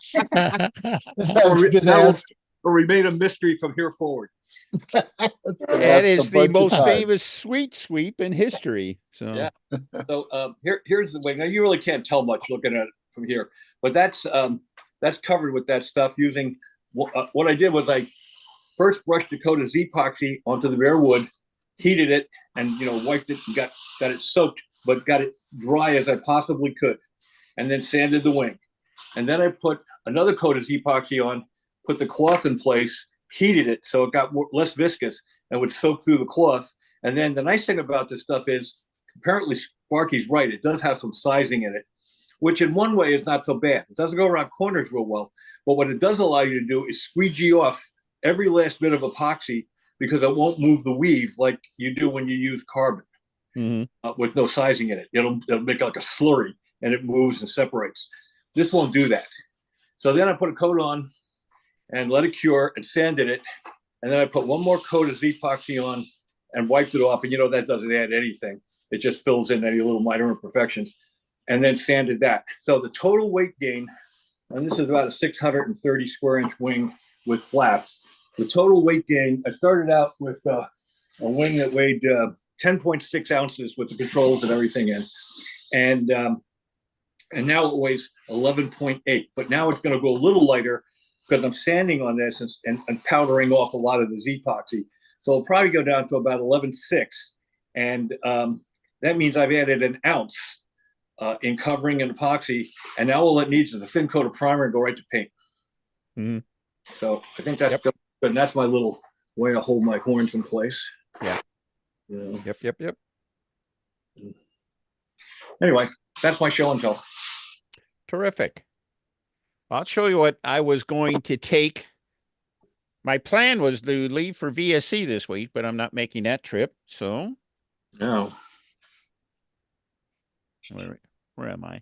will remain a mystery from here forward. That is the most famous sweet sweep in history. So, Yeah. So here's the wing. Now you really can't tell much looking at it from here, but that's covered with that stuff. Using what I did was I first brushed the coat of Z-epoxy onto the bare wood, heated it, and wiped it and got it soaked, but got it dry as I possibly could, and then sanded the wing. And then I put another coat of Z-epoxy on, put the cloth in place, heated it so it got less viscous and would soak through the cloth. And then the nice thing about this stuff is, apparently Sparky's right, it does have some sizing in it, which in one way is not so bad. It doesn't go around corners real well, but what it does allow you to do is squeegee off every last bit of epoxy, because it won't move the weave like you do when you use carbon with no sizing in it. It'll make like a slurry, and it moves and separates. This won't do that. So then I put a coat on and let it cure and sanded it. And then I put one more coat of Z-epoxy on and wiped it off. And that doesn't add anything. It just fills in any little minor imperfections. And then sanded that. So the total weight gain, and this is about a 630 square inch wing with flaps. The total weight gain, I started out with a wing that weighed 10.6 ounces with the controls and everything in. And now it weighs 11.8. But now it's going to go a little lighter because I'm sanding on this and powdering off a lot of the Z-epoxy. So it'll probably go down to about 11.6. And that means I've added an ounce in covering and epoxy. And now all it needs is a thin coat of primer and go right to paint. mm-hmm. So I think that's good. And that's my little way to hold my horns in place. Yeah. Yeah. Yep. Anyway, that's my show and tell. Terrific. I'll show you what I was going to take. My plan was to leave for VSC this week, but I'm not making that trip. So No. where am I?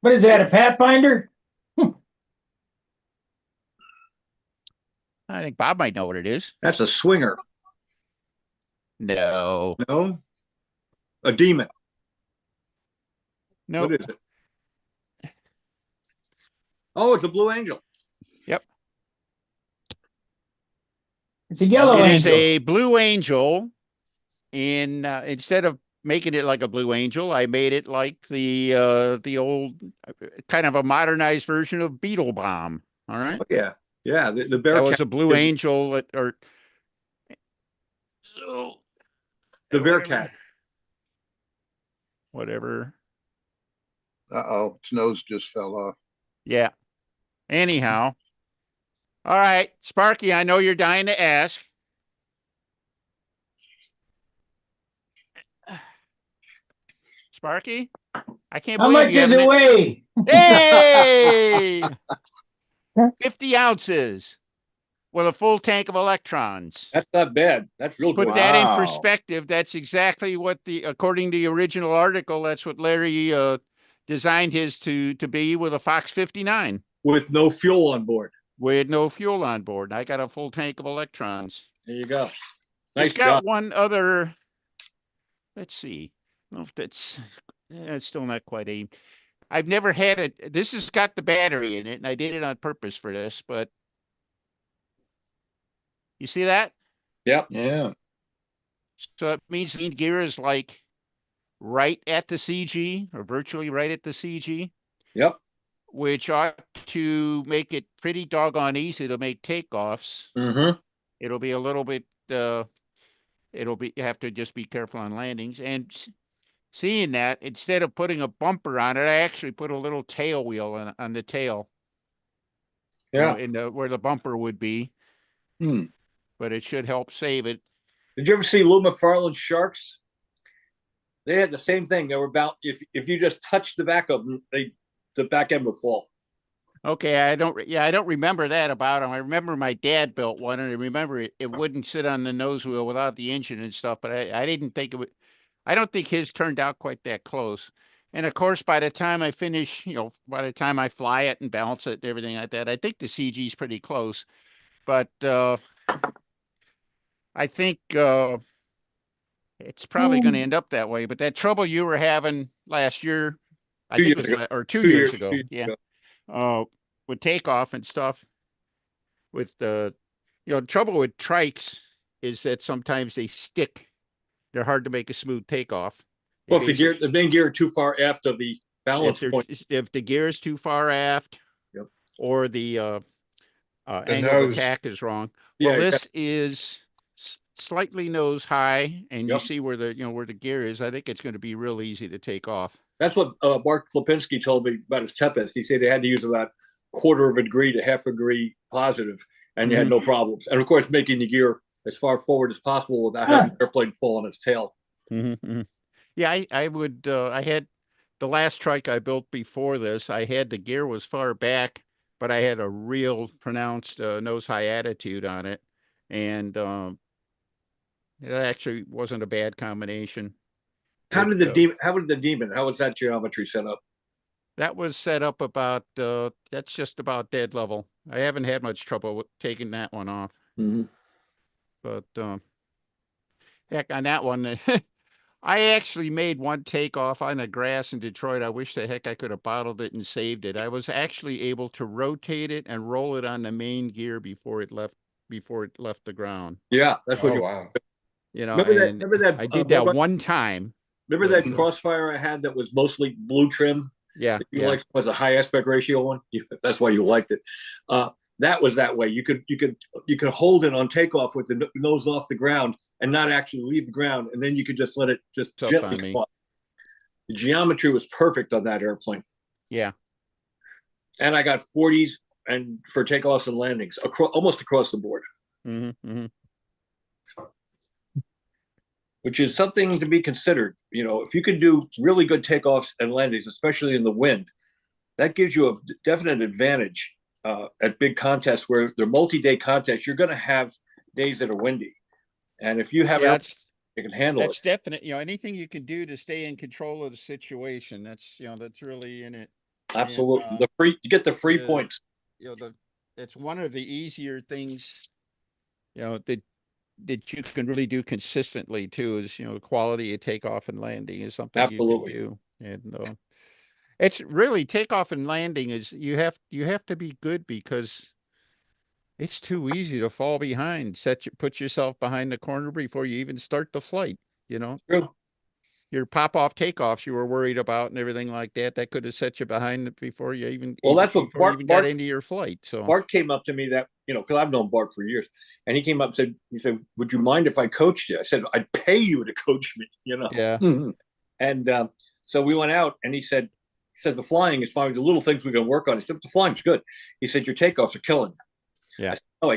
What is that, a Pathfinder? I think Bob might know what it is. That's a swinger. No. No. A demon. No. What is it? Oh, it's a Blue Angel. Yep. It's a yellow It angel. is a Blue Angel. Instead of making it like a Blue Angel, I made it like the old kind of a modernized version of Beetle Bomb. All right. Oh, yeah. Yeah. The That Bearcat. was a Blue gives- Angel or so The whatever- Bearcat. Whatever. Uh-oh, its nose just fell off. Yeah. Anyhow. All right, Sparky, I know you're dying to ask. Sparky, I can't How believe much you does it haven't. weigh? Hey, 50 ounces with a full tank of electrons. That's not bad. That's real Put good. that in Wow. perspective. That's exactly what according to the original article, that's what Larry designed his to be with a Fox 59 With no fuel on board. with no fuel on board. I got a full tank of electrons. There you go. Nice It's got job. one other. Let's see. I don't know if it's still not quite aimed. I've never had it. This has got the battery in it, and I did it on purpose for this, but you see that? Yep. Yeah. So it means the gear is like right at the CG or virtually right at the CG, Yep. which ought to make it pretty doggone easy to make takeoffs. Mm-hmm. It'll be a little bit, you have to just be careful on landings. And seeing that, instead of putting a bumper on it, I actually put a little tail wheel on the tail. Yeah. In where the bumper would be. Hmm. But it should help save it. Did you ever see Lou McFarland's Sharks? They had the same thing. They were about if you just touched the back of them, the back end would fall. Okay, I don't remember that about them. I remember my dad built one, and I remember it wouldn't sit on the nose wheel without the engine and stuff. But I didn't think it would. I don't think his turned out quite that close. And of course, by the time I finish, by the time I fly it and balance it and everything like that, I think the CG is pretty close. But I think it's probably going to end up that way. But that trouble you were having last year, I 2 think years it was ago. or 2 2 years years ago, 2 years yeah. ago. With takeoff and stuff, with the trouble with trikes is that sometimes they stick. They're hard to make a smooth takeoff. Well, if the main gear too far aft of the balance point. If the gear is too far aft, Yep. or the angle nose. of attack is wrong. Yeah, Well, this is slightly nose high, and you Yep. see where the where the gear is. I think it's going to be real easy to take off. That's what Mark Klipinski told me about his Tempest. He said they had to use about 1/4 of a degree to 1/2 degree positive, and you had no problems. And of course, making the gear as far forward as possible without having the airplane fall on its tail. Yeah, I would. I had the last trike I built before this. I had the gear was far back, but I had a real pronounced nose high attitude on it, and it actually wasn't a bad combination. How was that geometry set up? That was set up about that's just about dead level. I haven't had much trouble with taking that one off. Mm-hmm. But heck, on that one, I actually made one takeoff on the grass in Detroit. I wish the heck I could have bottled it and saved it. I was actually able to rotate it and roll it on the main gear before it left the ground. Yeah, that's what wow. Remember that I did that one time. Remember that Crossfire I had that was mostly blue trim? Yeah, You liked was a high aspect ratio one. That's why you liked it. That was that way. You could hold it on takeoff with the nose off the ground and not actually leave the ground, and then you could just let it just gently come off. The geometry was perfect on that airplane. Yeah. And I got 40s and for takeoffs and landings almost across the board. Which is something to be considered. If you can do really good takeoffs and landings, especially in the wind, that gives you a definite advantage at big contests where they're multi-day contests. You're going to have days that are windy, and if you have you can handle that's it. Definite. Anything you can do to stay in control of the situation. That's that's really in it. Absolutely, you get the free points. It's one of the easier things. That you can really do consistently too is the quality of takeoff and landing is something Absolutely. you can do. And it's really takeoff and landing is you have to be good because it's too easy to fall behind. Put yourself behind the corner before you even start the flight. True. your pop-off takeoffs you were worried about and everything like that, that could have set you behind before you even, Well, that's what before you even got into your flight. So Bart came up to me that, because I've known Bart for years, and he came up and said, would you mind if I coached you? I said, I'd pay you to coach me, yeah, Mhm. And so we went out, and he said, the flying is fine. The little things we can work on. He said, the flying's good. He said, your takeoffs are killing me. Yeah. I said, oh,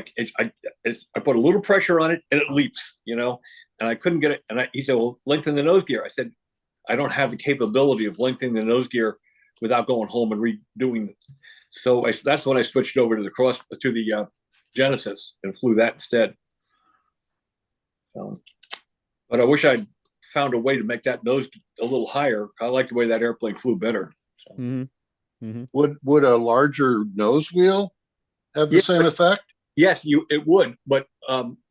I put a little pressure on it, and it leaps, and I couldn't get it. And he said, well, lengthen the nose gear. I said, I don't have the capability of lengthening the nose gear without going home and redoing it. So that's when I switched over to the Genesis and flew that instead. So, but I wish I'd found a way to make that nose a little higher. I like the way that airplane flew better. So. mm-hmm. Would a larger nose wheel have the same effect? Yes, it would, but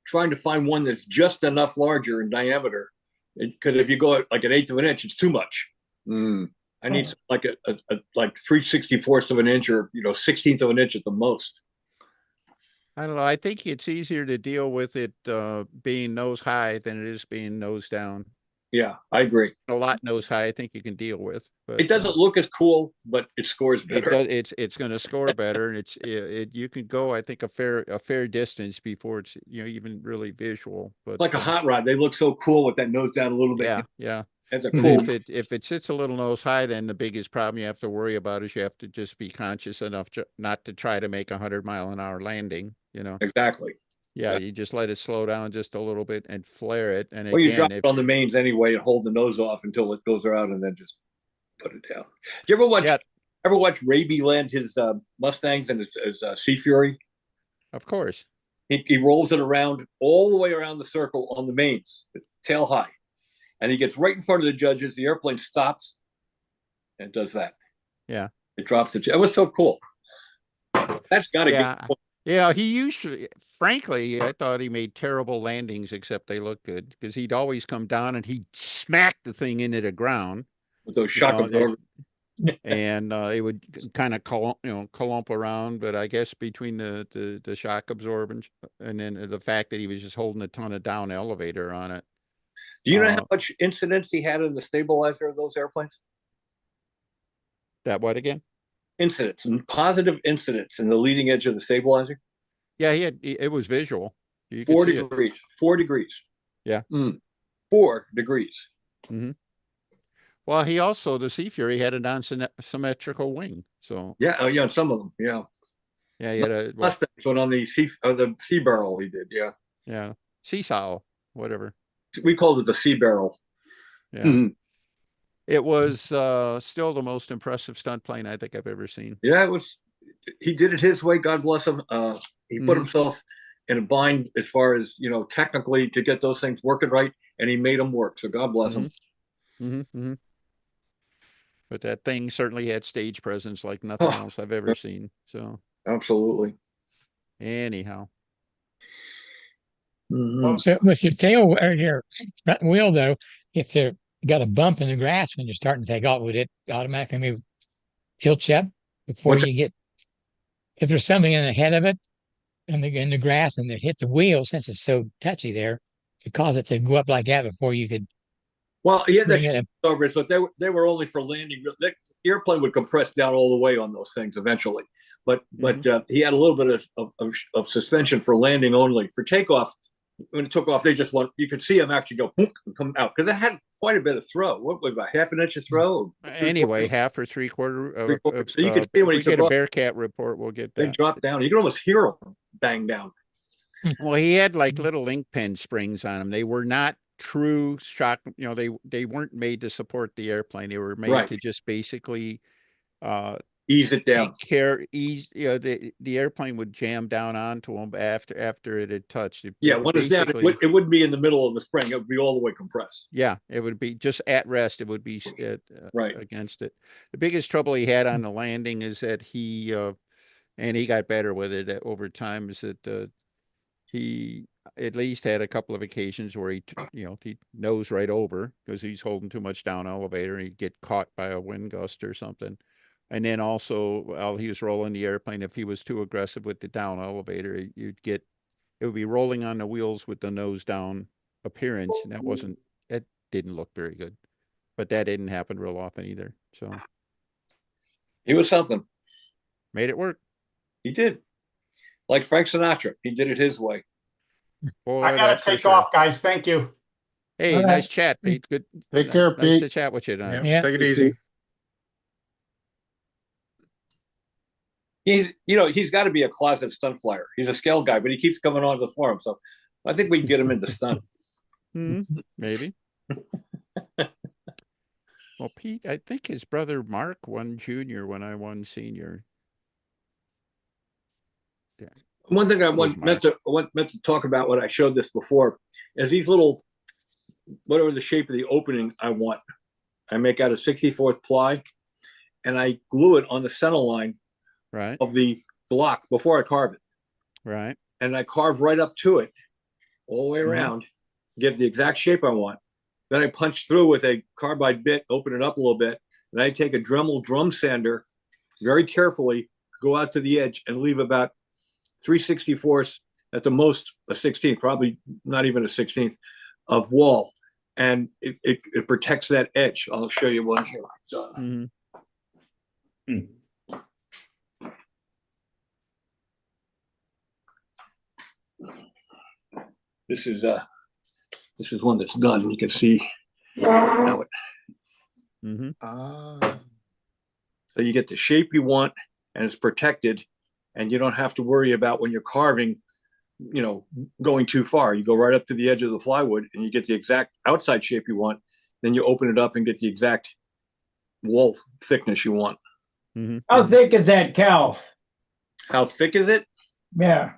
trying to find one that's just enough larger in diameter, because if you go like an eighth of an inch, it's too much. Mm. I need like a like 3/64 of an inch, or 16th of an inch at the most. I don't know. I think it's easier to deal with it being nose high than it is being nose down. Yeah, I agree. A lot nose high, I think you can deal with. But it doesn't look as cool, but it scores better. It does. It's going to score better, and you can go, I think, a fair distance before it's even really visual. But it's like a hot rod. They look so cool with that nose down a little bit. Yeah, yeah. That's a cool. If it sits a little nose high, then the biggest problem you have to worry about is you have to just be conscious enough not to try to make 100-mile-an-hour landing. Exactly. Yeah, you just let it slow down just a little bit and flare it. And well, again, you drop it on the mains anyway and hold the nose off until it goes around, and then just put it down. Do you ever watch? Yeah. Ever watch Raby land his Mustangs and his Sea Fury? Of course. He rolls it around all the way around the circle on the mains, tail high, and he gets right in front of the judges. The airplane stops and does that. Yeah. It drops the. It was so cool. That's got to get. Yeah, he usually, frankly, I thought he made terrible landings, except they looked good, because he'd always come down and he'd smack the thing into the ground with those shock absorbers. And it would kind of clump around, but I guess between the shock absorbance and then the fact that he was just holding a ton of down elevator on it. Do you know how much incidents he had in the stabilizer of those airplanes? That what again? Incidents and positive incidents in the leading edge of the stabilizer. Yeah, it was visual. 4 degrees. 4 degrees. Yeah. 4 degrees. Mm-hmm. Well, he also, the Sea Fury had a non-symmetrical wing. So yeah, some of them, yeah. Yeah, he had a one on the sea barrel he did, yeah. Yeah. Seesaw, whatever. We called it the sea barrel. Yeah. Mm-hmm. It was still the most impressive stunt plane I think I've ever seen. Yeah, it was. He did it his way. God bless him. He put himself in a bind as far as technically to get those things working right, and he made them work. So God bless him. Mm-hmm. Mm-hmm. But that thing certainly had stage presence like nothing else I've ever seen. So absolutely. Anyhow. Well, so with your tail or your front wheel, though, if there got a bump in the grass when you're starting to take off, would it automatically move tilt you up before you get? If there's something in the head of it in the grass and it hit the wheel, since it's so touchy there, to cause it to go up like that before you could. Well, yeah, but they were only for landing. The airplane would compress down all the way on those things eventually, but he had a little bit of suspension for landing only. For takeoff, when it took off, they just you could see him actually go boom and come out, because it had quite a bit of throw. What was about half an inch of throw? Anyway, half or three-quarter. So you can see when he get a Bearcat report, we'll get that. They dropped down. You can almost hear them bang down. Well, he had like little ink pen springs on them. They were not true shock. They weren't made to support the airplane. They were made to just basically ease it down. The airplane would jam down onto them after it had touched. When it's down, it wouldn't be in the middle of the spring. It would be all the way compressed. Yeah, it would be just at rest. It would be against it. The biggest trouble he had on the landing is that he got better with it over time. Is that he at least had a couple of occasions where he nose right over because he's holding too much down elevator, and he'd get caught by a wind gust or something. And then also, while he was rolling the airplane, if he was too aggressive with the down elevator, it would be rolling on the wheels with the nose down appearance, and that didn't look very good. but that didn't happen real often either. So He was something. made it work. He did. Like Frank Sinatra, he did it his way. Boy, I gotta that's for take sure. off, guys. Thank you. Hey, All right. nice chat, Pete. Good. Take care, Nice to Pete. chat with you tonight. Yeah. Take it easy. He's got to be a closet stunt flyer. He's a scale guy, but he keeps coming onto the forum. So I think we can get him into stunt. Maybe. Well, Pete, I think his brother Mark won junior when I won senior. One thing I Was meant to talk about when I showed this before is these little, whatever the shape of the opening I want, I make out a 64th ply, and I glue it on the center line Right, of the block before I carve it. right. And I carve right up to it all the way Mhm. around, give the exact shape I want. Then I punch through with a carbide bit, open it up a little bit, and I take a Dremel drum sander very carefully, go out to the edge and leave about 3/64 at the most a 16th, probably not even a 16th of wall. And it protects that edge. I'll show you one here. So, Mhm. this is one that's done. You can see how it, Mhm. so you get the shape you want and it's protected, and you don't have to worry about when you're carving, going too far. You go right up to the edge of the plywood and you get the exact outside shape you want. Then you open it up and get the exact wall thickness you want. Mhm. How thick is that cowl? How thick is it? Yeah.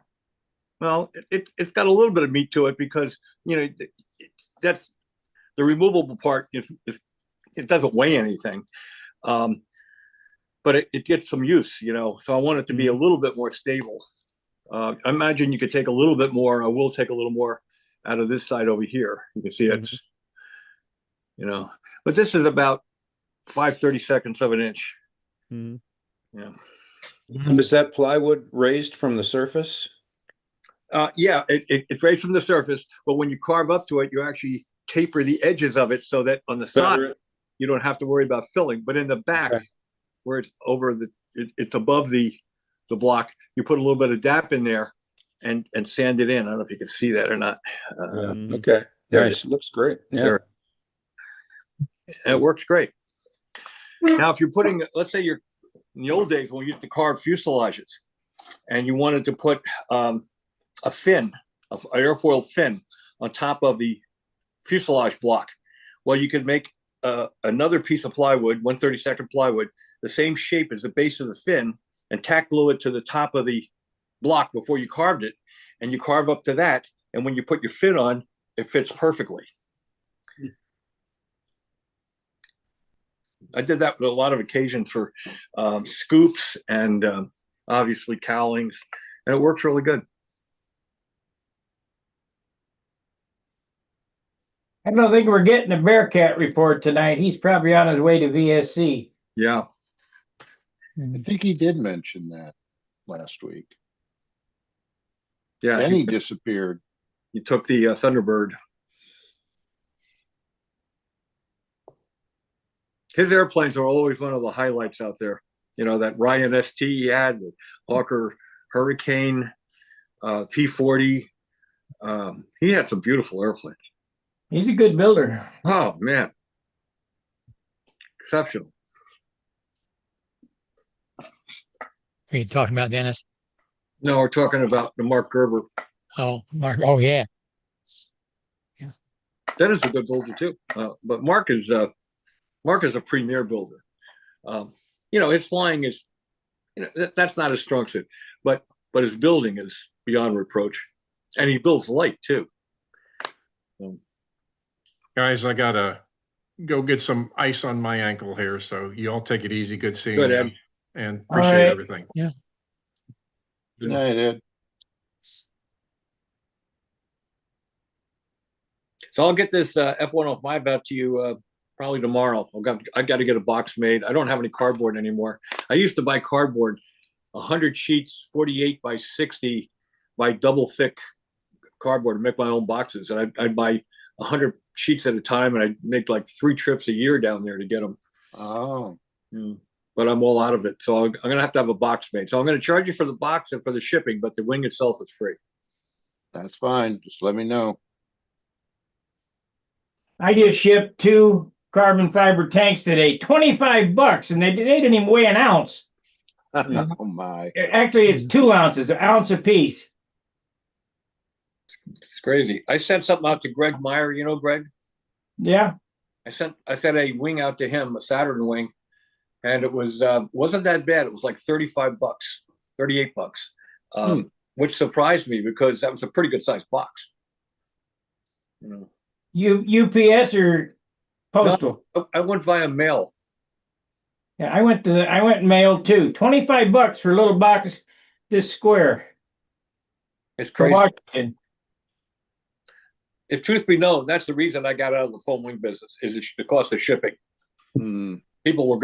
Well, it's got a little bit of meat to it because that's the removable part. If it doesn't weigh anything, but it gets some use, So I want it to be a little bit more stable. I imagine you could take a little bit more. I will take a little more out of this side over here. You can see it's, but this is about 5/32 of an inch. Mhm. Yeah. Is that plywood raised from the surface? Yeah, it's raised from the surface, but when you carve up to it, you actually taper the edges of it so that on the side Better- you don't have to worry about filling. But in the back, Okay. where it's over it's above the block, you put a little bit of DAP in there and sand it in. I don't know if you can see that or not. Yeah, Mhm. okay, there it nice, looks great, yeah. There. And it works great. Now, if you're putting, let's say you're in the old days when we used to carve fuselages, and you wanted to put a fin, an airfoil fin on top of the fuselage block. Well, you could make another piece of plywood, 1/32 plywood, the same shape as the base of the fin, and tack glue it to the top of the block before you carved it, and you carve up to that, and when you put your fin on, it fits perfectly. I did that with a lot of occasions for scoops and obviously cowlings, and it works really good. I don't think we're getting a Bearcat report tonight. He's probably on his way to VSC. Yeah. I think he did mention that last week. Yeah. Then he disappeared. He took the Thunderbird. His airplanes are always one of the highlights out there. That Ryan ST he had, the Hawker Hurricane, P-40. He had some beautiful airplanes. He's a good builder. Oh, man. Exceptional. Are you talking about Dennis? No, we're talking about the Mark Gerber. Oh, Mark. Oh, yeah. Dennis is a good builder too. But Mark is a premier builder. His flying is, that's not his strong suit, but his building is beyond reproach, and he builds light too. Guys, I gotta go get some ice on my ankle here, so you all take it easy. Good seeing Good, you, Ed. and All appreciate right. everything. Good night, Ed. So I'll get this F-105 out to you probably tomorrow. I got to get a box made. I don't have any cardboard anymore. I used to buy cardboard, 100 sheets, 48 by 60 by double thick cardboard to make my own boxes. And I'd buy 100 sheets at a time, and I make like 3 trips a year down there to get them. Oh, But I'm all out of it, so I'm going to have a box made. So I'm going to charge you for the box and for the shipping, but the wing itself is free. that's fine. Just let me know. I just shipped 2 carbon fiber tanks today, $25, and they didn't even weigh an ounce. Oh my. Actually, it's 2 ounces, an ounce apiece. It's crazy. I sent something out to Greg Meyer. You know Greg? Yeah. I sent a wing out to him, a Saturn wing, and it wasn't that bad. It was like $35, $38, which surprised me because that was a pretty good sized box. You know, UPS or postal? no, I went via mail. Yeah, I went mail too. $25 for a little box this square It's for crazy. Washington. If truth be known, that's the reason I got out of the foam wing business. Is the cost of shipping. Hmm. People were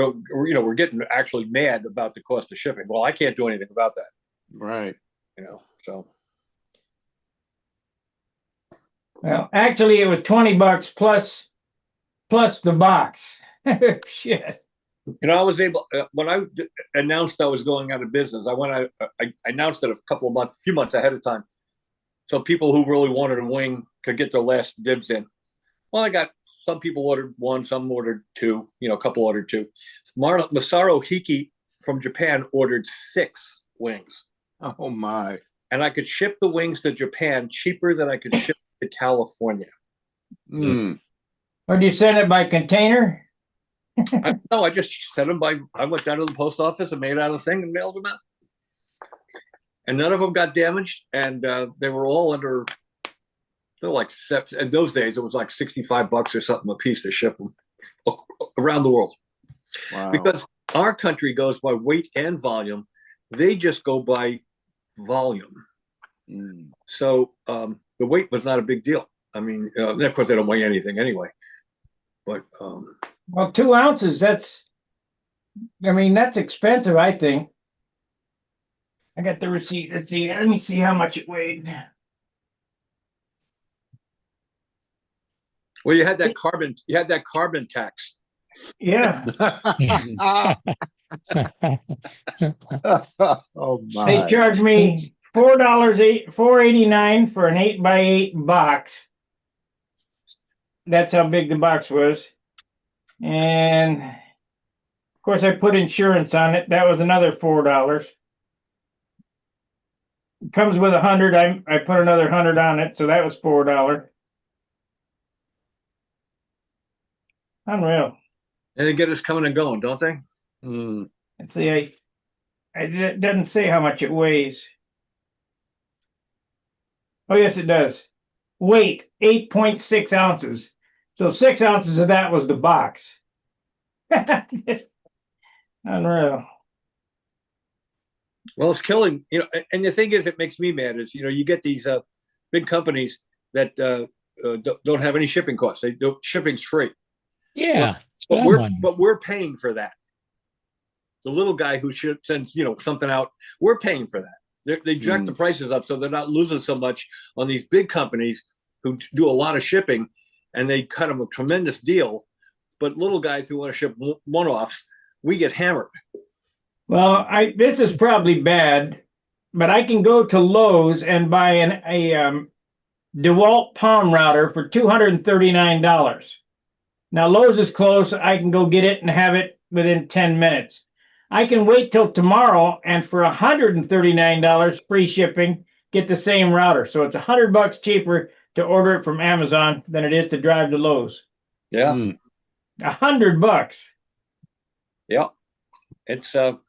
getting actually mad about the cost of shipping. Well, I can't do anything about that. Right. So. Well, actually, it was $20 plus the box. Shit. I was able when I announced I was going out of business. I announced it a few months ahead of time, so people who really wanted a wing could get their last dibs in. Well, I got some people ordered 1, some ordered 2. A couple ordered 2. Masaru Hiki from Japan ordered 6 wings. Oh my. And I could ship the wings to Japan cheaper than I could ship to California. Hmm. Or do you send it by container? No, I just sent them I went down to the post office and made out a thing and mailed them out. And none of them got damaged. And they were all they're like, in those days, it was like $65 or something a piece to ship them around the world. Wow. Because our country goes by weight and volume. They just go by volume. So the weight was not a big deal. I mean, of course, they don't weigh anything anyway. But well, 2 ounces, that's expensive, I think. I got the receipt. Let's see. Let me see how much it weighed. well, you had that carbon tax. Yeah. Oh my. They charged me $4.89 for an 8x8 box. That's how big the box was. And of course I put insurance on it. That was another $4. It comes with 100. I put another 100 on it, so that was $4. Unreal. And they get us coming and going, don't they? Let's see, it doesn't say how much it weighs. Oh, yes, it does. Weight, 8.6 ounces. So 6 ounces of that was the box. Unreal. Well, it's killing, and the thing is, it makes me mad is, you get these big companies that don't have any shipping costs. Shipping's free. Yeah. But we're paying for that. The little guy who sends, something out, we're paying for that. They jack the prices up so they're not losing so much on these big companies who do a lot of shipping, and they cut them a tremendous deal. But little guys who want to ship one-offs, we get hammered. Well, this is probably bad, but I can go to Lowe's and buy a DeWalt palm router for $239. Now Lowe's is close. I can go get it and have it within 10 minutes. I can wait till tomorrow and for $139 free shipping, get the same router. So it's $100 cheaper to order it from Amazon than it is to drive to Lowe's. Yeah. $100. Yeah. It's a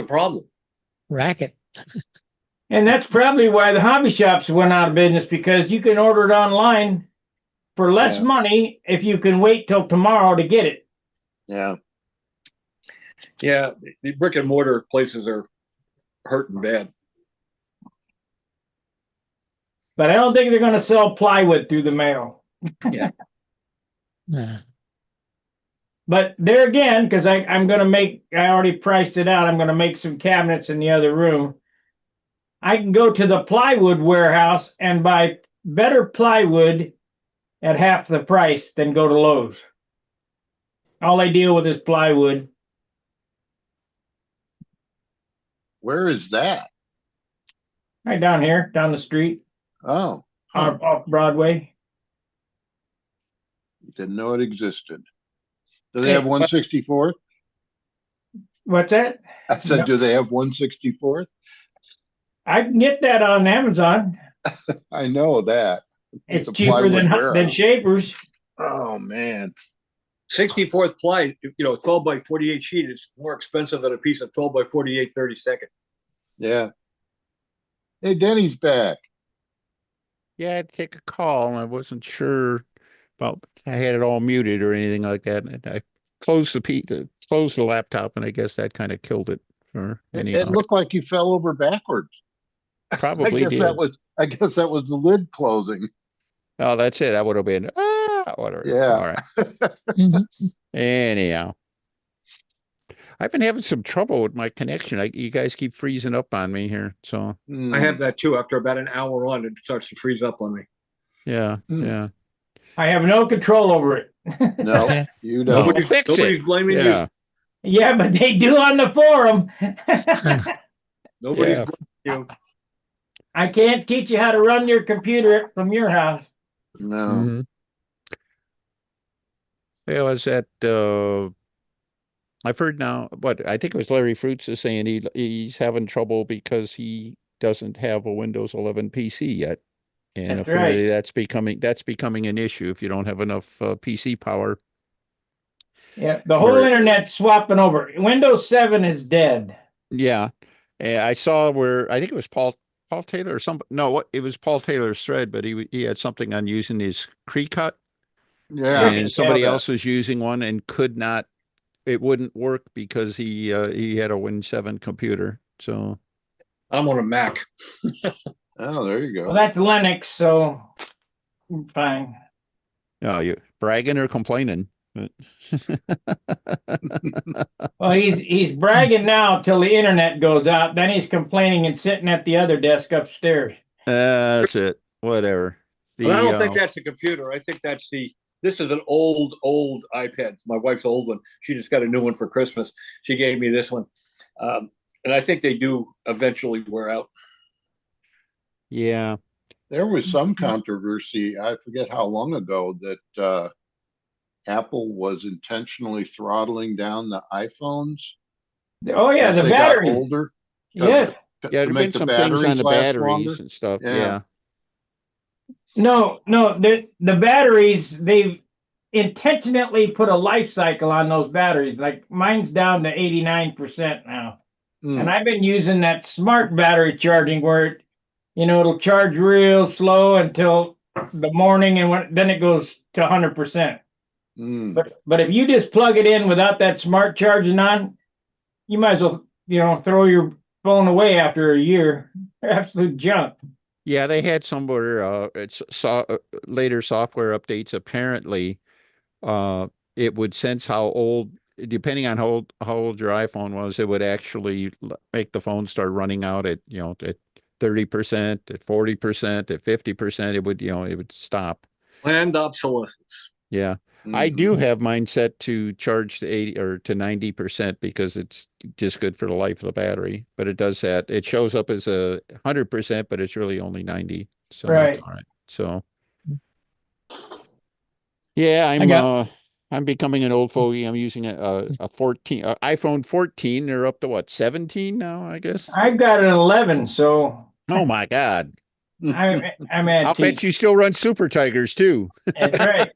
problem. Racket. And that's probably why the hobby shops went out of business, because you can order it online for less money if you can wait till tomorrow to get it. Yeah. Yeah. The brick and mortar places are hurting bad. But I don't think they're going to sell plywood through the mail. Yeah. Yeah. But there again, because I'm going to I already priced it out. I'm going to make some cabinets in the other room. I can go to the plywood warehouse and buy better plywood at half the price, then go to Lowe's. All I deal with is plywood. Where is that? Right down here, down the street, Oh, huh. off Broadway. Didn't know it existed. Do they Hey, have 164th? What's that? I said, No. do they have 164th? I can get that on Amazon. I know that. It's a cheaper plywood than warehouse. Schaefer's. Oh, man. 64th ply, 12 by 48 sheet is more expensive than a piece of 12 by 48 32nd. Yeah. Hey, Denny's back. Yeah, I had to take a call and I wasn't sure about, I had it all muted or anything like that. And I closed the laptop and I guess that kind of killed it for It anyhow. looked like you fell over backwards. Probably did. I guess that was the lid closing. Oh, that's it. I would have been, whatever. Yeah. All right. Anyhow. I've been having some trouble with my connection. You guys keep freezing up on me here. So I have that too. After about an hour on, it starts to freeze up on me. yeah, Hmm. yeah. I have no control over it. No, you don't. Nobody's blaming you. Yeah, but they do on the forum. Nobody's blaming you. I can't teach you how to run your computer from your house. No. Mm-hmm. I was at I've heard now, I think it was Larry Fruits is saying he's having trouble because he doesn't have a Windows 11 PC yet. And That's apparently right. that's becoming an issue if you don't have enough PC power. Yeah, the whole internet's swapping over. Windows 7 is dead. Yeah. And I saw I think it was Paul Taylor or it was Paul Taylor's thread, but he had something on using his Cricut. Yeah. And somebody else was using one and it wouldn't work because he had a Win 7 computer. So I'm on a Mac. Oh, there you go. Well, that's Linux, so fine. Oh, you bragging or complaining? Well, he's bragging now till the internet goes out. Then he's complaining and sitting at the other desk upstairs. That's it. Whatever. But I don't think that's a computer. I think this is an old iPad. It's my wife's old one. She just got a new one for Christmas. She gave me this one. And I think they do eventually wear out. Yeah. There was some controversy, I forget how long ago, that Apple was intentionally throttling down the iPhones. Oh yeah, as the they battery. got older. Yes. Yeah, there's been some things on the batteries and stuff. Yeah. No, the batteries, they've intentionally put a life cycle on those batteries. Like mine's down to 89% now. And I've been using that smart battery charging where it'll charge real slow until the morning and then it goes to 100%. But if you just plug it in without that smart charging on, you might as well, throw your phone away after a year. Absolute junk. Yeah, they had somewhere later software updates. Apparently, it would sense how old, depending on how old your iPhone was, it would actually make the phone start running out at 30%, at 40%, at 50%. It would stop. Planned obsolescence. Yeah. I do have mine set to charge to 80 or to 90% because it's just good for the life of the battery. But it does that. It shows up as 100%, but it's really only 90. So that's all right. So yeah, I'm becoming an old fogey. I'm using a iPhone 14. They're up to what, 17 now, I guess. I've got an 11, so. Oh my God. I'm at. I'll bet you still run Super Tigers too. That's right.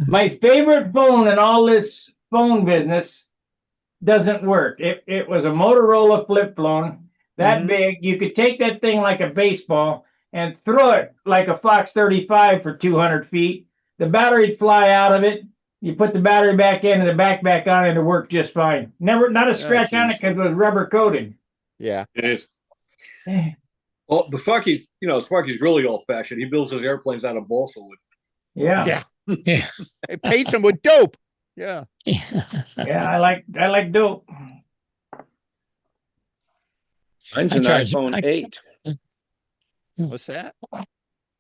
My favorite phone in all this phone business doesn't work. It was a Motorola flip phone that big. You could take that thing like a baseball and throw it like a Fox 35 for 200 feet. The battery'd fly out of it. You put the battery back in and the back on, and it worked just fine. Not a scratch on it because it was rubber coated. Yeah. It is. Well, the Sparky's really old fashioned. He builds his airplanes out of balsa wood. Yeah. Yeah. It paints them with dope. Yeah. Yeah, I like dope. Mine's an iPhone 8. What's that?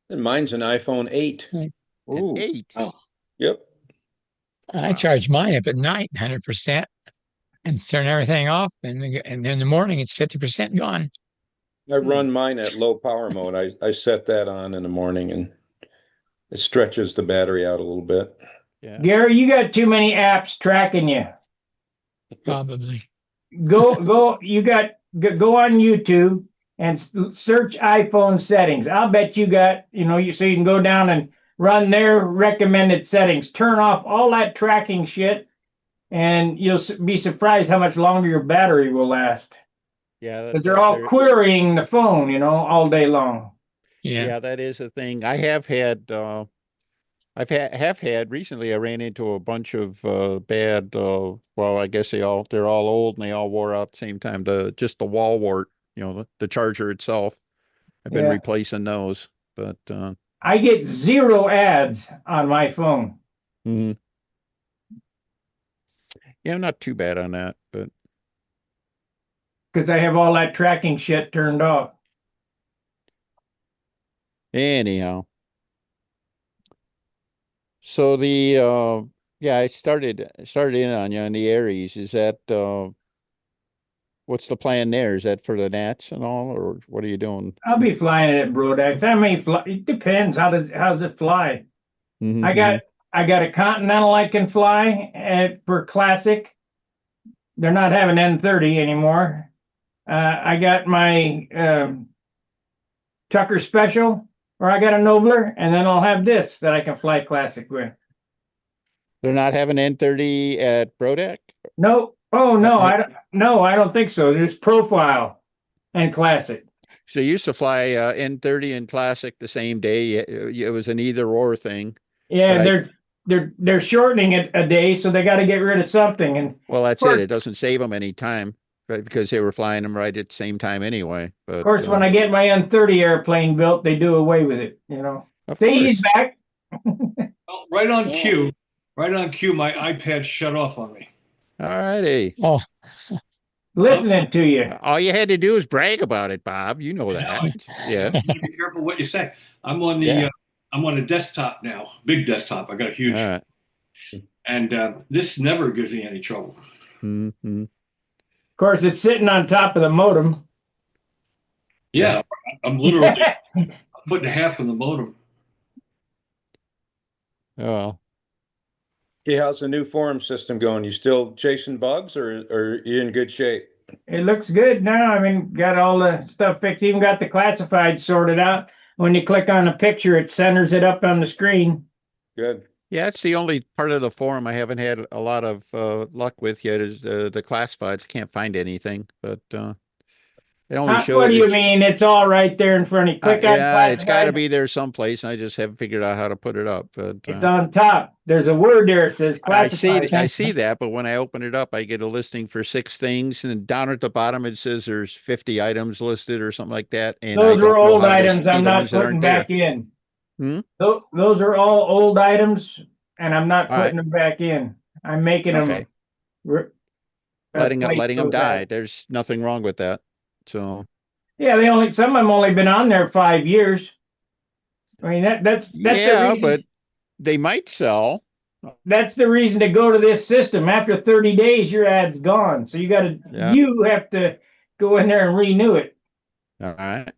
And mine's an iPhone 8. An Ooh. 8. Wow. Yep. I charge mine up at night, 100%, and turn everything off, and then in the morning it's 50% gone. I run mine at low power mode. I set that on in the morning and it stretches the battery out a little bit. Yeah. Gary, you got too many apps tracking you. Probably. Go go on YouTube and search iPhone settings. I'll bet you got, so you can go down and run their recommended settings. Turn off all that tracking shit, and you'll be surprised how much longer your battery will last. Yeah. Because they're all querying the phone, all day long. Yeah. Yeah, that is a thing. I have had have had recently. I ran into a bunch of bad. Well, I guess they're all old and they all wore out at the same time. Just the wall wart, the charger itself. I've been Yeah. replacing those, but I get 0 ads on my phone. yeah, I'm not too bad on that, but Because I have all that tracking shit turned off. anyhow. So the yeah, I started in on you on the Aries. Is that what's the plan there? Is that for the Nats and all, or what are you doing? I'll be flying it at Brodax. I may fly. It depends. How's it fly? Mhm, I got a Continental I can fly for classic. They're not having N30 anymore. I got my Tucker Special, or I got a Nobler, and then I'll have this that I can fly classic with. They're not having N30 at Brodak? No, oh no, Uh, I don't. No, I don't think so. There's profile and classic. So you used to fly N30 and Classic the same day. It was an either or thing. Yeah, But they're shortening it a day, so they got to get rid of something. And well, that's course- it. It doesn't save them any time, right? Because they were flying them right at the same time anyway. But of course, when I get my N30 airplane built, they do away with it. of See, he's course. back. Well, right on Yeah. cue. Right on cue. My iPad shut off on me. All righty. Oh, Listening to you. All you had to do is brag about it, Bob. You know that. Yeah. You gotta be careful what you say. I'm on the. Yeah. I'm on a desktop now. Big desktop. I got a huge. All right. And this never gives me any trouble. Mm-hmm. Of course, it's sitting on top of the modem. Yeah, I'm literally putting half of the modem. Oh, Okay, how's the new forum system going? You still chasing bugs or are you in good shape? It looks good now. I mean, got all the stuff fixed. Even got the classified sorted out. When you click on a picture, it centers it up on the screen. Good. yeah. It's the only part of the forum I haven't had a lot of luck with yet is the classifieds. Can't find anything, but it only What showed. do you mean? It's all right there in front of you. Click on Yeah, it's got to classified. be there someplace. I just haven't figured out how to put it up. But It's on top. There's a word there. It says I see, classified. I see that, but when I open it up, I get a listing for 6 things, and down at the bottom it says there's 50 items listed or something like that. And I Those don't are know old how to items. see I'm the not ones that putting aren't there. back in. Hmm? Those are all old items, and I'm not All right. putting them back in. I'm making Okay. them. Letting them those die. out. There's nothing wrong with that. So Yeah, some of them only been on there 5 years. I mean that's the yeah, reason. but they might sell. That's the reason to go to this system. After 30 days, your ad's gone. So Yeah. you have to go in there and renew it. All right.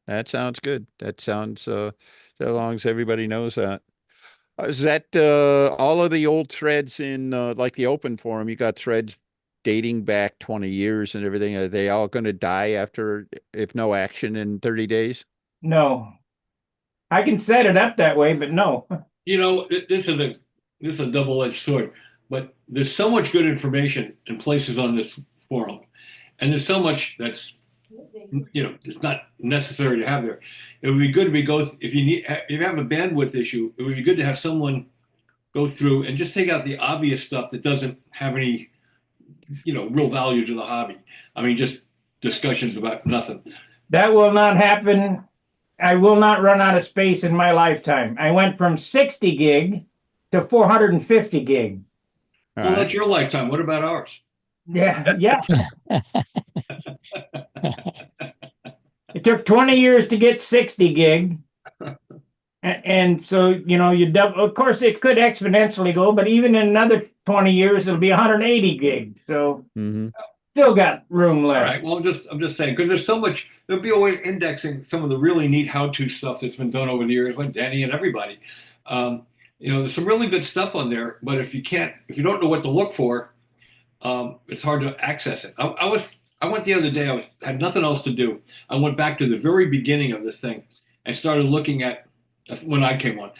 That sounds good. That sounds so long as everybody knows that. Is that all of the old threads in like the open forum? You got threads dating back 20 years and everything. Are they all going to die after if no action in 30 days? No. I can set it up that way, but no. You know, this is a double-edged sword. But there's so much good information in places on this forum, and there's so much that's it's not necessary to have there. It would be good to go if you have a bandwidth issue. It would be good to have someone go through and just take out the obvious stuff that doesn't have any real value to the hobby. I mean, just discussions about nothing. That will not happen. I will not run out of space in my lifetime. I went from 60 gig to 450 gig. All Well, right. that's your lifetime. What about ours? Yeah, yeah. It took 20 years to get 60 gig. And so, you know, you double, of course, it could exponentially go, but even in another 20 years, it'll be 180 gig. So Mhm. still got room All left. right. Well, I'm just saying, because there's so much, there'll be a way of indexing some of the really neat how-to stuff that's been done over the years by Danny and everybody. You know, there's some really good stuff on there, but if you don't know what to look for, it's hard to access it. I went the other day, had nothing else to do. I went back to the very beginning of this thing and started looking at when I came on,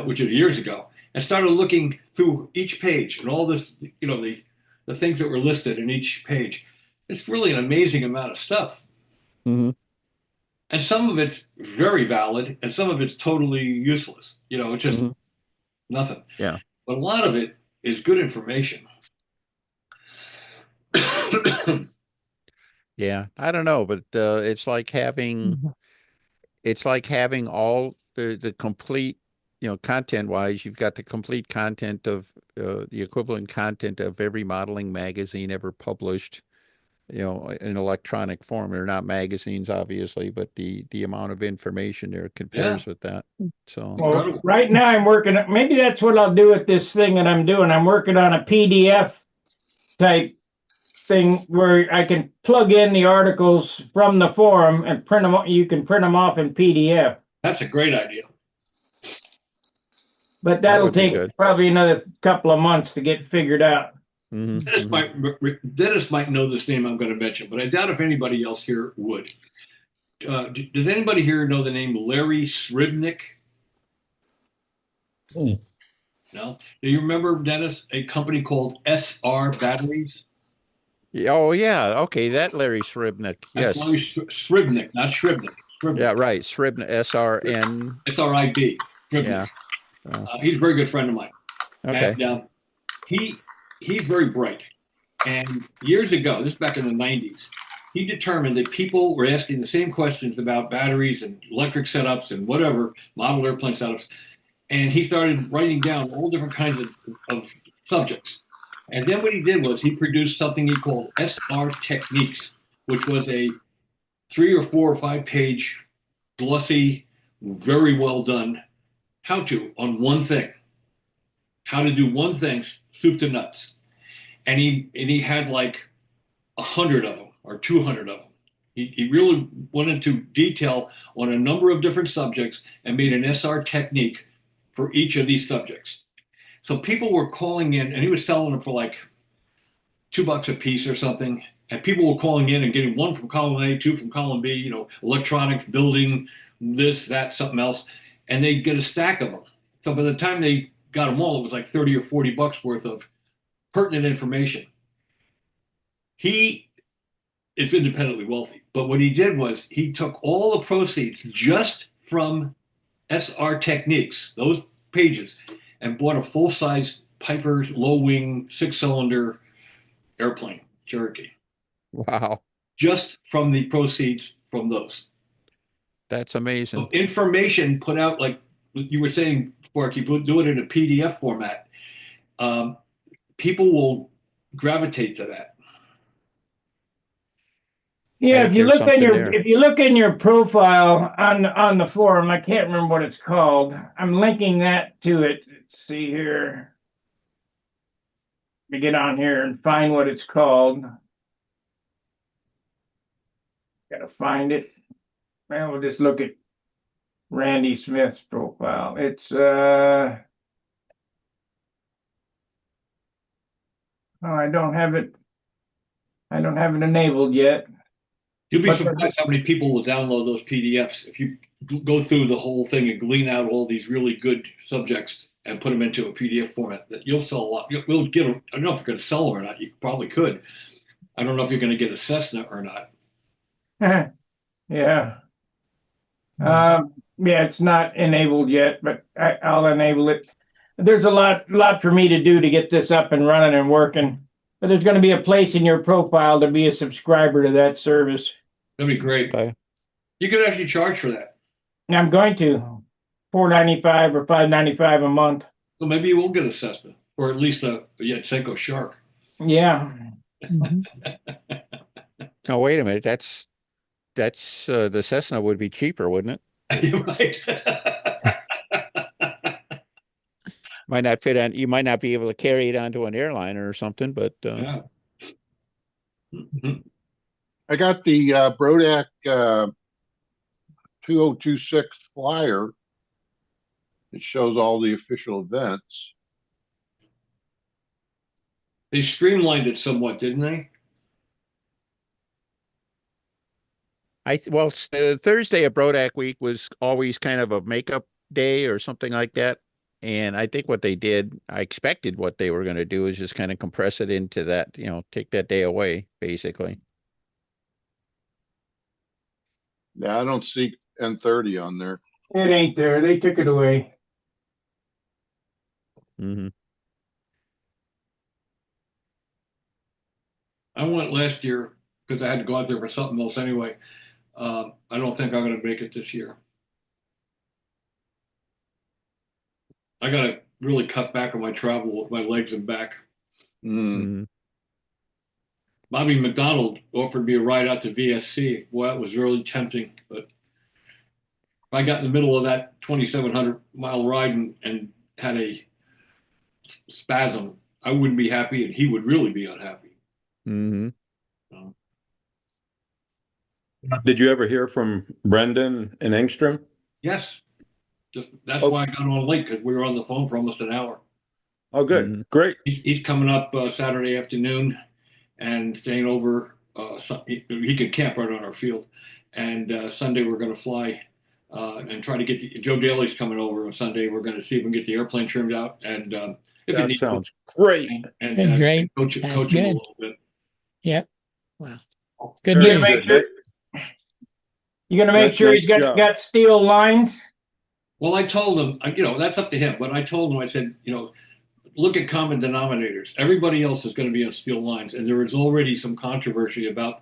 which is years ago, and started looking through each page and all this, you know, the things that were listed in each page. It's really an amazing amount of stuff. Mhm. And some of it's very valid and some of it's totally useless. You know, it's just Mhm. nothing. Yeah. But a lot of it is good information. Yeah. I don't know, but it's like having all the complete, you know, content wise, you've got the complete content of the equivalent content of every modeling magazine ever published, you know, in electronic form. They're not magazines, obviously, but the amount of information there compares with that. So, Well, Incredible. right now I'm working, maybe that's what I'll do with this thing that I'm doing. I'm working on a PDF type thing where I can plug in the articles from the forum and print them. You can print them off in PDF, That's a great idea. but That that'll would be take good. probably another couple of months to get figured out. mhm, Dennis mhm. Dennis might know this name I'm going to mention, but I doubt if anybody else here would. Does anybody here know the name Larry Sribnick? Hmm. No. Do you remember, Dennis, a company called SR Batteries? Yeah, oh yeah, okay, that Larry Sribnick. That's Yes. Larry Sribnick, not Shribnick. Yeah, Sribnick. right. Sribnick, SRN. SRIB. Sribnick. Yeah. Oh, He's a very good friend of mine. okay. And he's very bright. And years ago, this is back in the 90s, he determined that people were asking the same questions about batteries and electric setups and whatever, model airplane setups. And he started writing down all different kinds of subjects. And then what he did was he produced something he called SR Techniques, which was a 3 or 4 or 5 page, glossy, very well done how to on one thing, how to do one thing, soup to nuts. And he had like 100 of them or 200 of them. He really went into detail on a number of different subjects and made an SR technique for each of these subjects. So people were calling in, and he was selling them for like $2 a piece or something. And people were calling in and getting one from column A, two from column B, you know, electronics, building, this, that, something else. And they'd get a stack of them. So by the time they got them all, it was like 30 or 40 bucks worth of pertinent information. He is independently wealthy, but what he did was he took all the proceeds just from SR Techniques, those pages, and bought a full-size Piper's low-wing 6-cylinder airplane, Cherokee, Wow. just from the proceeds from those. That's So amazing. information put out, like you were saying, Sparky, do it in a PDF format. People will gravitate to that. Yeah, Hey, there's something there. if you look in your profile on the forum, I can't remember what it's called. I'm linking that to it. Let's see here. Let me get on here and find what it's called. Gotta find it. Well, we'll just look at Randy Smith's profile. It's oh, I don't have it. I don't have it enabled yet. You'll be But surprised how many people will download those PDFs if you go through the whole thing and glean out all these really good subjects and put them into a PDF format. That you'll sell a lot. We'll get them. I don't know if you're going to sell them or not. You probably could. I don't know if you're going to get a Cessna or not. Yeah. Yeah, it's not enabled yet, but I'll enable it. There's a lot for me to do to get this up and running and working. But there's going to be a place in your profile to be a subscriber to that service. That'd be great. Okay. You could actually charge for that. And I'm going to $4.95 or $5.95 a month. So maybe you will get a Cessna or at least a Yatsenko Shark. Yeah. No, wait a minute. that's the Cessna would be cheaper, wouldn't it? You're right. Might not fit on. You might not be able to carry it onto an airliner or something, but Yeah. Mhm. I got the Brodak 2026 flyer. It shows all the official events. They streamlined it somewhat, didn't they? Thursday of Brodak week was always kind of a makeup day or something like that. And I think what they did, I expected what they were going to do is just kind of compress it into that, take that day away, basically. Yeah, I don't see N30 on there. It ain't there. They took it away. Mm-hmm. I went last year because I had to go out there for something else anyway. I don't think I'm going to make it this year. I got to really cut back on my travel with my legs and back. Mm. Mm-hmm. Bobby McDonald offered me a ride out to VSC. Well, that was really tempting, but if I got in the middle of that 2,700-mile ride and had a spasm, I wouldn't be happy, and he would really be unhappy. Mm-hmm. So, Did you ever hear from Brendan and Engstrom? yes, that's Oh. why I got on late because we were on the phone for almost an hour. Oh, good. Mhm. Great. He's coming up Saturday afternoon and staying over. He could camp right on our field. And Sunday we're going to fly and try to get Joe Daly's coming over on Sunday. We're going to see if we can get the airplane trimmed out and if it That needs sounds great. and Good, great. coach That's him a good. little bit. Yep. Wow. Good Very You're gonna news. make good. sure. You're gonna make Nice sure he's job. got steel lines. Well, I told him, that's up to him. But I told him, I said, look at common denominators. Everybody else is going to be on steel lines, and there is already some controversy about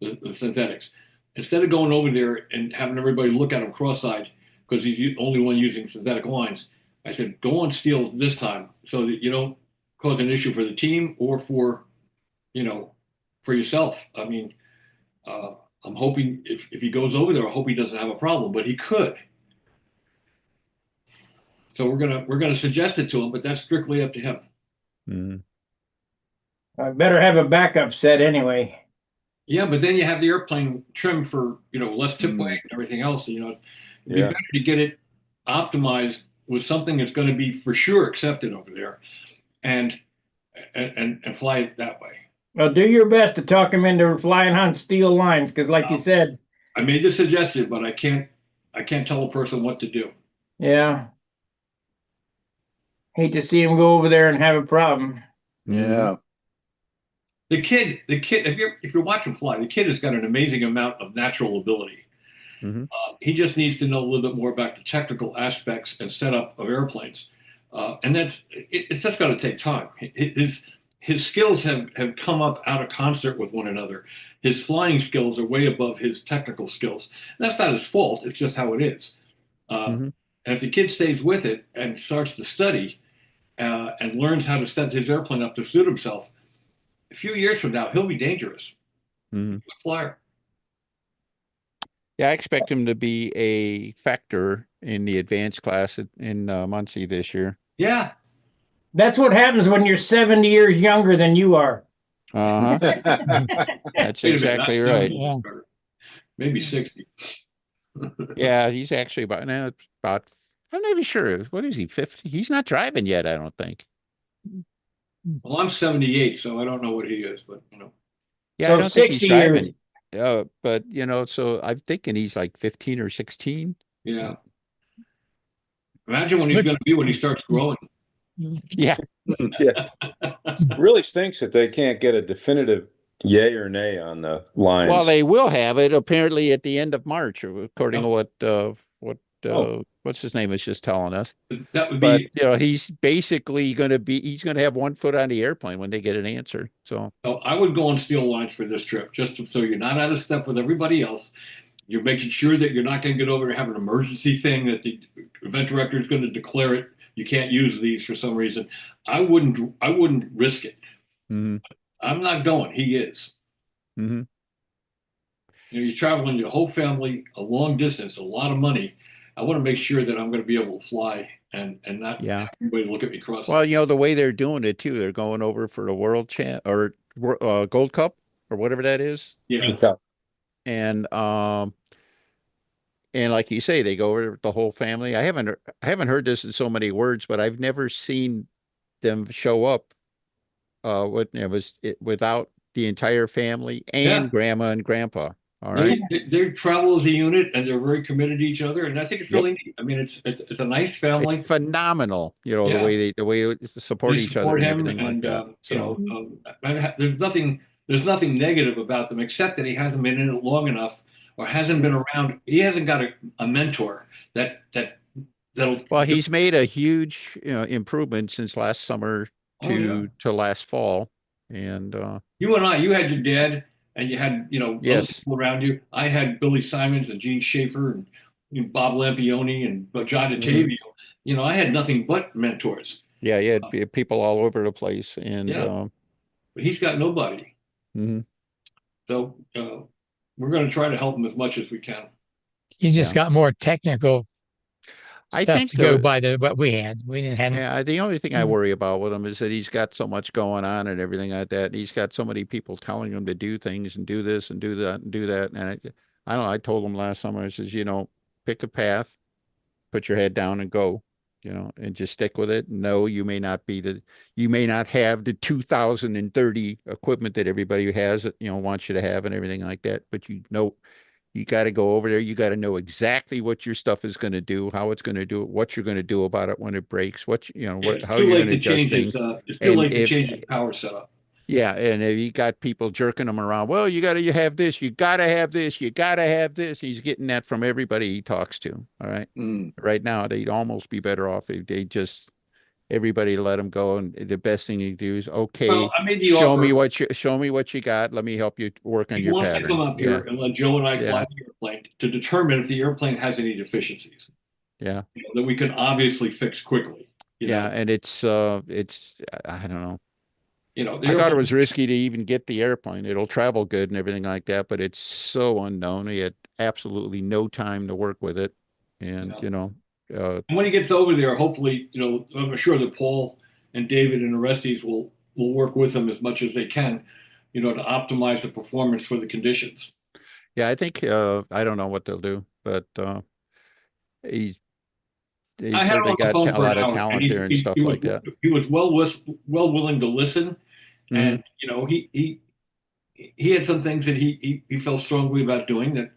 the synthetics. Instead of going over there and having everybody look at him cross-eyed because he's the only one using synthetic lines, I said, go on steel this time so that you don't cause an issue for the team or for yourself. I mean, I'm hoping if he goes over there, I hope he doesn't have a problem, but he could. So we're gonna suggest it to him, but that's strictly up to him. Mm-hmm. I better have a backup set anyway. Yeah, but then you have the airplane trim for less tip weight and everything else. It'd be Yeah. better to get it optimized with something that's going to be for sure accepted over there, and fly it that way. Well, do your best to talk him into flying on steel lines, because, like you said, I made the suggestion, but I can't tell a person what to do. yeah. Hate to see him go over there and have a problem. Yeah. The kid, if you're watching fly, the kid has got an amazing amount of natural ability. Mhm. He just needs to know a little bit more about the technical aspects and setup of airplanes, and it's just going to take time. His skills have come up out of concert with one another. His flying skills are way above his technical skills. And that's not his fault. It's just how it is. Mhm. And if the kid stays with it and starts to study and learns how to set his airplane up to suit himself, a few years from now, he'll be dangerous. Mhm. Good flyer. Yeah, I expect him to be a factor in the advanced class in Muncie this year. Yeah. That's what happens when you're 70 years younger than you are. Uh-huh. That's Wait a minute, not exactly right. 70, Yeah. maybe 60. Yeah, he's actually about I'm not even sure. What is he, 50? He's not driving yet, I don't think. Well, I'm 78, so I don't know what he is, but Yeah, So I don't think he's 60 years. driving. But so I'm thinking he's like 15 or 16. yeah. Imagine when he's Look- going to be when he starts growing. Yeah. Yeah. Really stinks that they can't get a definitive yay or nay on the lines. Well, they will have it apparently at the end of March, according to what what's his name is just telling us. That would But be. he's basically he's going to have one foot on the airplane when they get an answer. So I would go on steel lines for this trip, just so you're not out of step with everybody else. You're making sure that you're not going to get over and have an emergency thing that the event director is going to declare it. You can't use these for some reason. I wouldn't risk it. mhm. I'm not going. He is. Mm-hmm. you're traveling your whole family a long distance, a lot of money. I want to make sure that I'm going to be able to fly and not Yeah. have everybody look at me cross. Well, the way they're doing it too, they're going over for the World Champ or Gold Cup or whatever that is. Yeah. And like you say, they go over with the whole family. I haven't heard this in so many words, but I've never seen them show up without the entire family and grandma and grandpa. All right. They travel as a unit and they're very committed to each other, and I think it's Yep. really neat. I mean, it's a nice It's family. phenomenal, the Yeah. way they support They each other support and him, everything like that. So there's nothing negative about them except that he hasn't been in it long enough or hasn't been around. He hasn't got a mentor that'll. well, he's made a huge improvement since last summer to last fall, and You and you had your dad, and you had other yes, people around you. I had Billy Simons and Gene Schaefer and Bob Lampione and John Ottavio. I had nothing but mentors. yeah, he had people all over the place, and But he's got nobody. mhm. So we're going to try to help him as much as we can. You just got more technical I stuff think to go by what we had. We didn't have. Yeah, the only thing I worry about with him is that he's got so much going on and everything like that. And he's got so many people telling him to do things and do this and do that and do that. And I don't know. I told him last summer, I says, pick a path, put your head down and go, and just stick with it. No, you may not have the 2030 equipment that everybody has, wants you to have and everything like that. But you got to go over there. You got to know exactly what your stuff is going to do, how it's going to do it, what you're going to do about it when it breaks, how you're going to adjust things. It's too late to change his power setup. Yeah, and if you got people jerking him around, well, you have this, you got to have this, you got to have this. He's getting that from everybody he talks to. All right. Right now, they'd almost be better off if they just everybody let him go, and the best thing you do is show me what you got. Let me help you work on your pattern. He wants to come up here and let Joe and I fly the airplane to determine if the airplane has any deficiencies. Yeah, that we can obviously fix quickly. And it's I don't know. I thought it was risky to even get the airplane. It'll travel good and everything like that, but it's so unknown. He had absolutely no time to work with it, and and when he gets over there, hopefully, I'm sure that Paul and David and Orestes will work with him as much as they can, to optimize the performance for the conditions. Yeah, I think I don't know what they'll do, but he's certainly got a lot of talent there and stuff like that. He was well willing to listen, and he had some things that he felt strongly about doing that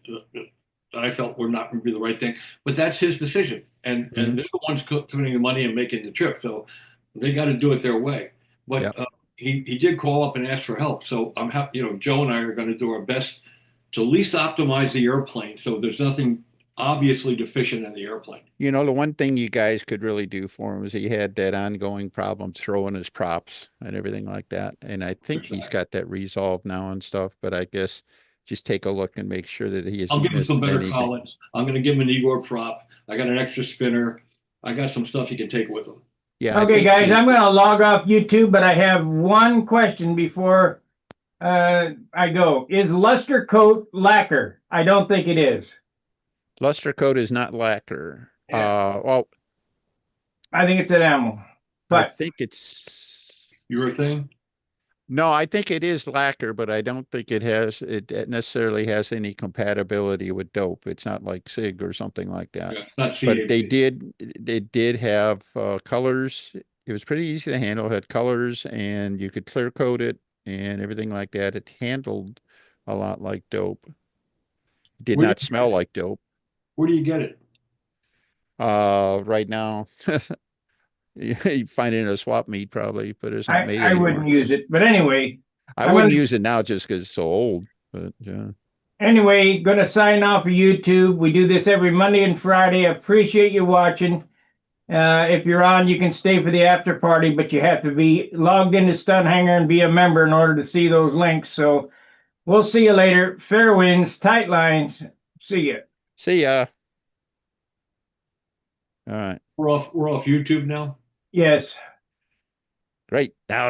I felt were not going to be the right thing, but that's his decision. And they're the ones spending the money and making the trip, so they got to do it their way. But he did call up and ask for help, so I'm happy. Joe and I are going to do our best to at least optimize the airplane, so there's nothing obviously deficient in the airplane. The one thing you guys could really do for him is he had that ongoing problem throwing his props and everything like that, and I think he's got that resolved now and stuff. But I guess just take a look and make sure that he isn't. I'll give him some better collets. I'm going to give him an Igor prop. I got an extra spinner. I got some stuff he can take with him. Yeah. Okay, guys, I'm going to log off YouTube, but I have one question before I go. Is luster coat lacquer? I don't think it is. Luster coat is not lacquer. Well, I think it's enamel. But I think it's urethane. No, I think it is lacquer, but I don't think it necessarily has any compatibility with dope. It's not like SIG or something like that. Yeah, it's not CAP. But they did have colors. It was pretty easy to handle. It had colors, and you could clear coat it and everything like that. It handled a lot like dope. It did not smell like dope. Where do you get it? Right now, you find it in a swap meet probably, but it's not made I anymore. wouldn't use it. But anyway, I wouldn't use it now just because it's so old. But anyway, going to sign off of YouTube. We do this every Monday and Friday. I appreciate you watching. If you're on, you can stay for the after party, but you have to be logged into Stunt Hangar and be a member in order to see those links. So we'll see you later. Fair winds, tight lines. See ya. See ya. All right. We're off YouTube now. Yes. Great. Now